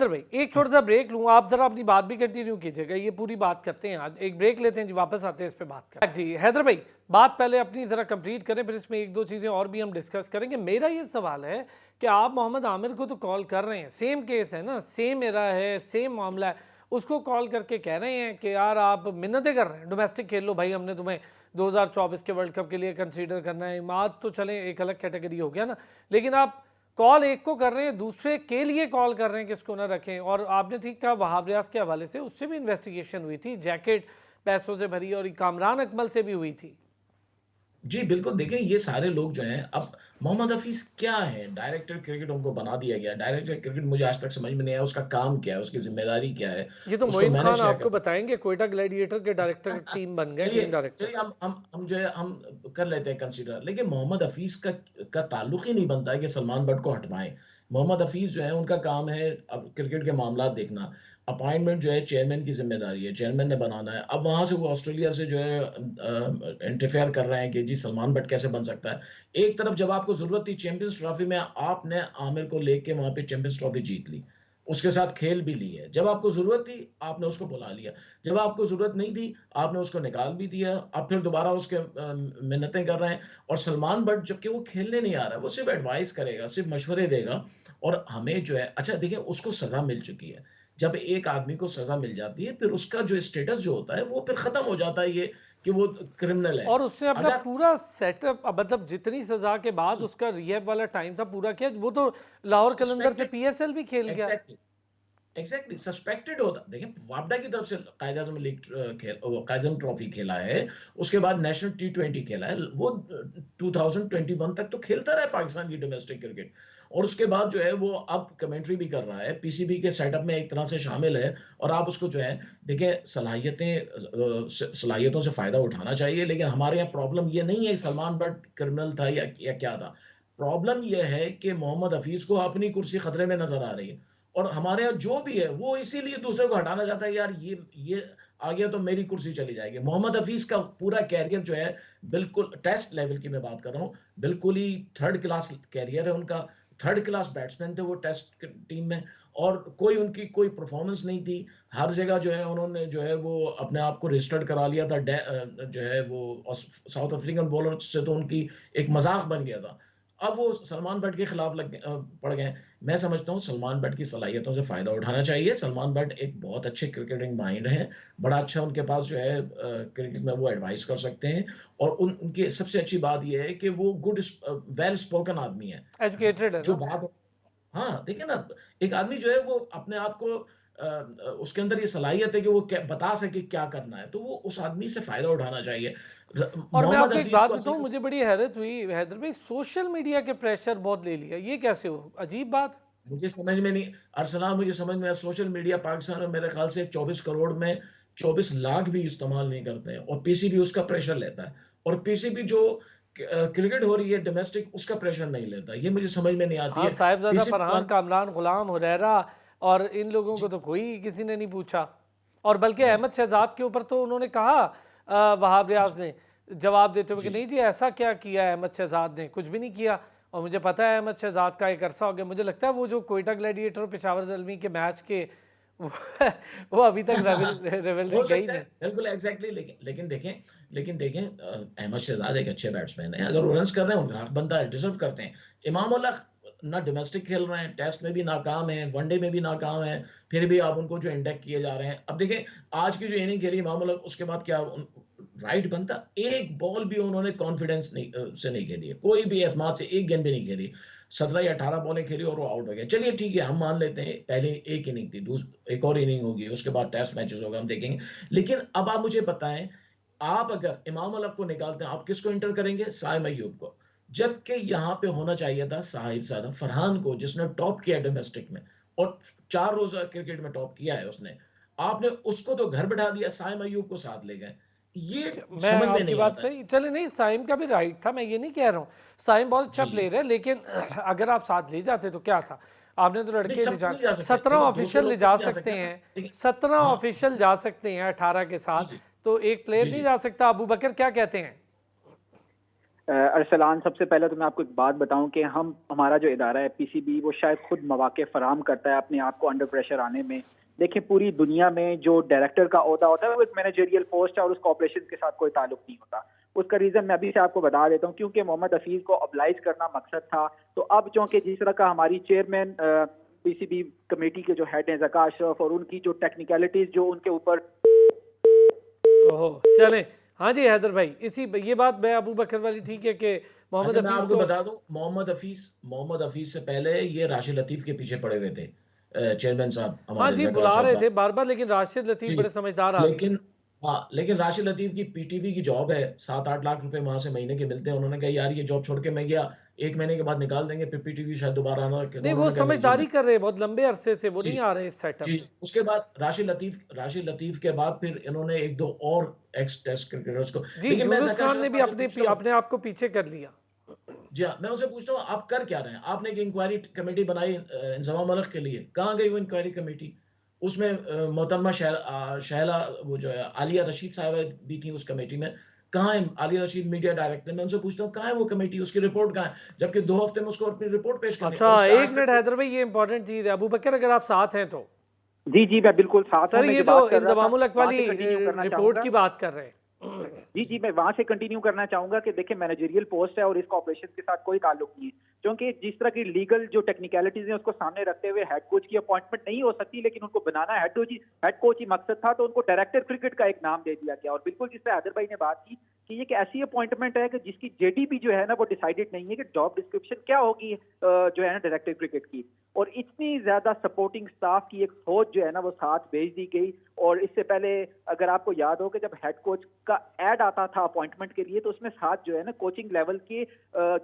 भाई एक छोटा सा ब्रेक लूँ, आप जरा अपनी बात भी कंटिन्यू कीजिएगा, ये पूरी बात करते हैं आज, एक ब्रेक लेते हैं जी, वापस आते हैं इस पे बात करें जी। हैदर भाई बात पहले अपनी जरा कंप्लीट करें, फिर इसमें एक दो चीज़ें और भी हम डिस्कस करेंगे। मेरा ये सवाल है कि आप मोहम्मद आमिर को तो कॉल कर रहे हैं, सेम केस है ना, सेम एरा है, सेम मामला है, उसको कॉल करके कह रहे हैं कि यार आप मिन्नतें कर रहे हैं, डोमेस्टिक खेल लो भाई, हमने तुम्हें 2024 के वर्ल्ड कप के लिए कंसीडर करना है। आज तो चले एक अलग कैटेगरी हो गया ना, लेकिन आप कॉल एक को कर रहे हैं, दूसरे के लिए कॉल कर रहे हैं किसको ना रखें। और आपने ठीक कहा वहाब रियाज के हवाले से, उससे भी इन्वेस्टिगेशन हुई थी, जैकेट पैसों से भरी, और कामरान अकमल से भी हुई थी। जी बिल्कुल, देखें ये सारे लोग जो हैं, अब मोहम्मद हफीज क्या है, डायरेक्टर क्रिकेट उनको बना दिया गया। डायरेक्टर क्रिकेट मुझे आज तक समझ में नहीं आया उसका काम क्या है, उसकी जिम्मेदारी क्या है, ये तो उसको मोइन खान मैनेज क्या आपको करना। बताएंगे, कोयटा ग्लैडिएटर के डायरेक्टर टीम बन गए, चलिए टीम डायरेक्टर। चलिए हम जो है हम कर लेते हैं कंसीडर, लेकिन मोहम्मद हफीज का ताल्लुक ही नहीं बनता है कि सलमान बट को हटवाएं। मोहम्मद हफीज जो है उनका काम है अब क्रिकेट के मामला देखना। अपॉइंटमेंट जो है चेयरमैन की जिम्मेदारी है, चेयरमैन ने बनाना है। अब वहां से वो ऑस्ट्रेलिया से जो है इंटरफेयर कर रहे हैं कि जी सलमान बट कैसे बन सकता है। एक तरफ जब आपको जरूरत थी चैंपियंस ट्रॉफी में, आपने आमिर को लेके वहां पे चैंपियंस ट्रॉफी जीत ली, उसके साथ खेल भी ली है। जब आपको जरूरत थी आपने उसको बुला लिया, जब आपको जरूरत नहीं थी आपने उसको निकाल भी दिया। अब फिर दोबारा उसके मिन्नतें कर रहे हैं। और सलमान बट जबकि वो खेलने नहीं आ रहा है, वो सिर्फ एडवाइस करेगा, सिर्फ मशवरे देगा। और हमें जो है, अच्छा देखिए उसको सजा मिल चुकी है। जब एक आदमी को सजा मिल जाती है फिर उसका जो स्टेटस जो होता है वो फिर खत्म हो जाता है, ये कि वो क्रिमिनल है। और उसने अपना अगर पूरा सेटअप, मतलब जितनी सजा के बाद जी उसका रिहैब वाला टाइम था पूरा किया, वो तो लाहौर कलंदर से सस्पेक्टेड, पीएसएल भी खेल गया। एग्जैक्टली सस्पेक्टेड होता। देखिए वापडा की तरफ से कायद आजम लीग कायद आजम ट्रॉफी खेला है, उसके बाद नेशनल T20 खेला है, वो 2021 तक तो खेलता रहा है पाकिस्तान की डोमेस्टिक क्रिकेट। और उसके बाद जो है वो अब कमेंट्री भी कर रहा है, पीसीबी के सेटअप में एक तरह से शामिल है। और आप उसको जो है देखिए, सलाहियतों से फायदा उठाना चाहिए। लेकिन हमारे यहाँ प्रॉब्लम ये नहीं है सलमान बट क्रिमिनल था या क्या था। प्रॉब्लम यह है कि मोहम्मद हफीज को अपनी कुर्सी खतरे में नजर आ रही है। और हमारे यहाँ जो भी है वो इसीलिए दूसरे को हटाना चाहता है, यार ये आ गया तो मेरी कुर्सी चली जाएगी। मोहम्मद हफीज का पूरा कैरियर जो है, बिल्कुल टेस्ट लेवल की मैं बात कर रहा हूँ, बिल्कुल ही थर्ड क्लास कैरियर है उनका। थर्ड क्लास बैट्समैन थे वो टेस्ट टीम में, और कोई उनकी कोई परफॉर्मेंस नहीं थी। हर जगह जो है उन्होंने जो है वो अपने आप को रजिस्टर्ड करा लिया था। जो है वो साउथ अफ्रीकन बॉलर से तो उनकी एक मजाक बन गया था। अब वो सलमान बट के खिलाफ पड़ गए। मैं समझता हूँ सलमान बट की सलाहियतों से फायदा उठाना चाहिए। सलमान बट एक बहुत अच्छे क्रिकेटिंग माइंड है, बड़ा अच्छा उनके पास जो है क्रिकेट में वो एडवाइस कर सकते हैं। और उनकी सबसे अच्छी बात यह है कि वो गुड वेल स्पोकन आदमी है, एजुकेटेड है जो ना। बात। हाँ देखिए ना, एक आदमी जो है वो अपने आप को उसके अंदर ये सलाहियत है कि वो बता सके क्या करना है, तो वो उस आदमी से फायदा उठाना चाहिए। और मैं मोहम्मद आपको एक हफीज बात को बताऊं, असल मुझे बड़ी हैरत हुई हैदर भाई, सोशल मीडिया के प्रेशर बहुत ले लिया, ये कैसे हो, अजीब बात। मुझे समझ में नहीं, अरसलान मुझे समझ में आया, सोशल मीडिया पाकिस्तान में मेरे ख्याल से 24 करोड़ में 24 लाख भी इस्तेमाल नहीं करते हैं, और पीसीबी उसका प्रेशर लेता है। और पीसीबी जो क्रिकेट हो रही है डोमेस्टिक, उसका प्रेशर नहीं लेता। ये मुझे समझ में नहीं आती हाँ, है। साहिबजादा फरहान, पीसीबी कामरान, गुलाम हुरैरा और इन लोगों को जी तो कोई किसी ने नहीं पूछा। और बल्कि नहीं अहमद शहजाद के ऊपर तो उन्होंने कहा वहाब रियाज ने जवाब देते हुए कि जी नहीं जी ऐसा क्या किया है अहमद शहजाद ने, कुछ भी नहीं किया। और मुझे पता है अहमद शहजाद का एक अरसा हो गया, मुझे लगता है वो जो कोयटा ग्लैडिएटर और पेशावर ज़ल्मी के मैच के वो, वो अभी तक रेवलरी हो गई सकता है नहीं। बिल्कुल एग्जैक्टली। लेकिन देखें अहमद शहजाद एक अच्छे बैट्समैन है, अगर वो रन कर रहे हैं उनका हक बनता है, डिजर्व करते हैं। इमाम उल्लाह ना डोमेस्टिक खेल रहे हैं, टेस्ट में भी नाकाम है, वनडे में भी नाकाम है, फिर भी आप उनको जो इंडेक्ट किए जा रहे हैं। अब देखें आज की जो इनिंग खेली इमाम उल्लाह, उसके बाद क्या राइट बनता, एक बॉल भी उन्होंने कॉन्फिडेंस से नहीं खेली है, कोई भी एतमाद से एक गेंद भी नहीं खेली। 17 या 18 बॉलें खेली और वो आउट हो गया। चलिए ठीक है, हम मान लेते हैं पहले एक इनिंग थी, एक और इनिंग होगी, उसके बाद टेस्ट मैचेस होगा, हम देखेंगे। लेकिन अब आप मुझे बताएं, आप अगर इमाम अलब को निकालते हैं, आप किसको इंटर करेंगे? साइम अयूब को। जबकि यहां पे होना चाहिए था साहिबजादा फरहान को, जिसने टॉप किया डोमेस्टिक में और 4 रोजा क्रिकेट में टॉप किया है उसने। आपने उसको तो घर बैठा दिया, साइम अयूब को साथ ले गए। ये मैं समझ में आपकी नहीं बात आता है। सही, चले नहीं साइम का भी राइट था, मैं ये नहीं कह रहा हूँ, साइम बहुत अच्छा जी प्लेयर है, लेकिन अगर आप साथ ले जाते तो क्या था, आपने तो नहीं, लड़के ले सब तो जा, नहीं जा सकते, 17 देखिए 200 ऑफिशियल ले लोग तो जा नहीं जा सकते सकते ना, हैं, लेकिन 17 हाँ ऑफिशियल जा सकते हैं 18 के जी साथ। जी तो एक प्लेयर जी, नहीं जी। जा सकता। अबू बकर क्या कहते हैं? अरसलान, सबसे पहले तो मैं आपको एक बात बताऊं कि हमारा जो इदारा है पीसीबी, वो शायद खुद मौके फराहम करता है अपने आप को अंडर प्रेशर आने में। देखिए, पूरी दुनिया में जो डायरेक्टर का ओहदा होता है वो एक मैनेजरियल पोस्ट है और उसका ऑपरेशन के साथ कोई ताल्लुक नहीं होता। उसका रीजन मैं अभी से आपको बता देता हूँ, क्योंकि मोहम्मद हफीज को ऑब्लाइज करना मकसद था। तो अब चूंकि जिस तरह का हमारी चेयरमैन पीसीबी कमेटी के जो हेड हैं ज़का अशरफ, और उनकी जो टेक्निकलिटीज जो उनके ऊपर। ओहो, चलें। हाँ जी हैदर भाई, इसी ये बात मैं अबू बकर वाली ठीक है कि मोहम्मद अच्छा, मैं हफीज आपको को। बता दूं, मोहम्मद हफीज से पहले ये राशिद लतीफ के पीछे पड़े हुए थे, चेयरमैन साहब हाँ हमारे जी, ज़का बुला अशरफ रहे साहब। थे बार बार, लेकिन राशिद लतीफ जी, बड़े समझदार आदमी हैं। लेकिन हाँ, लेकिन राशिद लतीफ की पीटीवी की जॉब है, 7-8 लाख रुपए वहां से महीने के मिलते हैं। उन्होंने कहा यार ये जॉब छोड़ के मैं गया, 1 महीने के बाद निकाल देंगे, फिर पीटीवी शायद दोबारा आना रखे। नहीं, वो उन्होंने कहा नहीं जी मैं। समझदारी कर रहे हैं बहुत लंबे अरसे से, वो जी, नहीं आ रहे इस सेटअप जी। में। उसके बाद राशिद लतीफ के बाद फिर इन्होंने 1-2 और एक्स टेस्ट क्रिकेटर्स को। जी, लेकिन मैं यूनुस ज़का खान अशरफ ने भी साहब से पूछता हूँ, अपने आप को पीछे कर लिया। जी हाँ, मैं उनसे पूछता हूँ आप कर क्या रहे हैं? आपने एक इंक्वायरी कमेटी बनाई इंज़माम मुल्क के लिए, कहाँ गई वो इंक्वायरी कमेटी? उसमें मोहतरमा शहला वो जो है आलिया रशीद साहिबा भी थी उस कमेटी में। कहाँ है आलिया रशीद मीडिया डायरेक्टर? मैं उनसे पूछता हूँ कहाँ है वो कमेटी? उसकी रिपोर्ट कहाँ है? जबकि 2 हफ्ते में उसको अपनी रिपोर्ट पेश करनी है अच्छा, और उसका एक आज मिनट तक। हैदर भाई, ये इंपॉर्टेंट चीज़ है। अबू बकर अगर आप साथ हैं तो जी जी, मैं बिल्कुल साथ हूँ। सर, मैं ये जो जो बात कर रहा था इंजमामुल हक वहां वाली से कंटिन्यू करना रिपोर्ट चाहूंगा। की बात कर रहे हैं। जी जी, मैं वहां से कंटिन्यू करना चाहूंगा कि देखिए, मैनेजरियल पोस्ट है और इसका ऑपरेशन के साथ कोई ताल्लुक नहीं है। क्योंकि जिस तरह की लीगल जो टेक्निकलिटीज है उसको सामने रखते हुए हेड कोच की अपॉइंटमेंट नहीं हो सकती, लेकिन उनको बनाना हेड कोच ही मकसद था, तो उनको डायरेक्टर क्रिकेट का एक नाम दे दिया गया। और बिल्कुल जिससे हैदर भाई ने बात की कि ये एक ऐसी अपॉइंटमेंट है कि जिसकी जेडीपी जो है ना वो डिसाइडेड नहीं है कि जॉब डिस्क्रिप्शन क्या होगी जो है ना डायरेक्टर क्रिकेट की। और इतनी ज्यादा सपोर्टिंग स्टाफ की एक फौज जो है ना वो साथ भेज दी गई। और इससे पहले अगर आपको याद हो कि जब हेड कोच का ऐड आता था अपॉइंटमेंट के लिए, तो उसमें साथ जो है ना कोचिंग लेवल के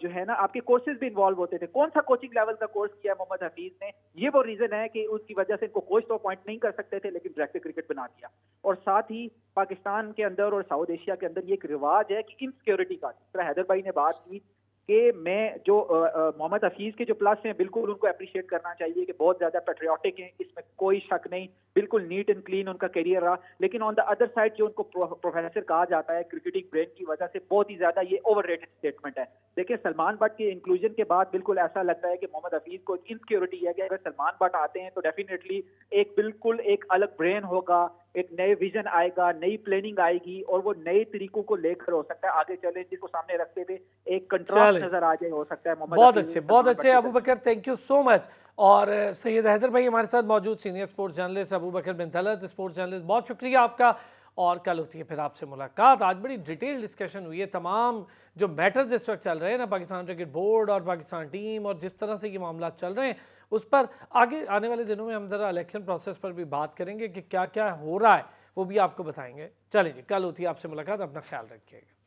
जो है ना आपके कोर्सेज भी इन्वॉल्व होते थे। कौन सा कोचिंग लेवल का कोर्स किया मोहम्मद हफीज ने, ये वो रीजन है कि उसकी वजह से इनको कोच तो अपॉइंट नहीं कर सकते थे, लेकिन डायरेक्टर क्रिकेट बना दिया। और साथ ही पाकिस्तान के अंदर और साउथ एशिया के अंदर ये एक रिवाज है कि इनसिक्योरिटी का, जिस तरह हैदर भाई ने बात की कि मैं जो मोहम्मद हफीज के जो प्लस हैं बिल्कुल उनको अप्रिशिएट करना चाहिए कि बहुत ज्यादा पेट्रियाटिक हैं, इसमें कोई शक नहीं, बिल्कुल नीट एंड क्लीन उनका करियर रहा। लेकिन ऑन द अदर साइड जो उनको प्रोफेसर कहा जाता है क्रिकेटिंग ब्रेन की वजह से, बहुत ही ज्यादा ये ओवररेटेड स्टेटमेंट है। देखिए, सलमान बट के इंक्लूजन के बाद बिल्कुल ऐसा लगता है कि मोहम्मद हफीज को इनसिक्योरिटी है कि अगर सलमान बट आते हैं तो डेफिनेटली एक बिल्कुल एक अलग ब्रेन होगा, एक नए विजन आएगा, नई प्लानिंग आएगी, और वो नए तरीकों को लेकर हो सकता है आगे चैलेंजेस को सामने रखते हुए एक कंट्रास्ट नजर आ जाए, हो सकता है मोहम्मद बहुत हफीज अच्छे, सलमान बहुत बट अच्छे के अबू बकर, थैंक यू सो मच। और सैयद हैदर भाई हमारे साथ मौजूद, senior sports journalist Abu Bakar bin Talat, sports journalist, बहुत शुक्रिया आपका। और कल होती है फिर आपसे मुलाकात। आज बड़ी डिटेल डिस्कशन हुई है, तमाम जो मैटर्स इस वक्त चल रहे हैं ना, पाकिस्तान क्रिकेट बोर्ड और पाकिस्तान टीम और जिस तरह से ये मामला चल रहे हैं, उस पर आगे आने वाले दिनों में हम ज़रा इलेक्शन प्रोसेस पर भी बात करेंगे कि क्या क्या हो रहा है, वो भी आपको बताएंगे। चलिए जी, कल होती है आपसे मुलाकात, अपना ख्याल रखिएगा।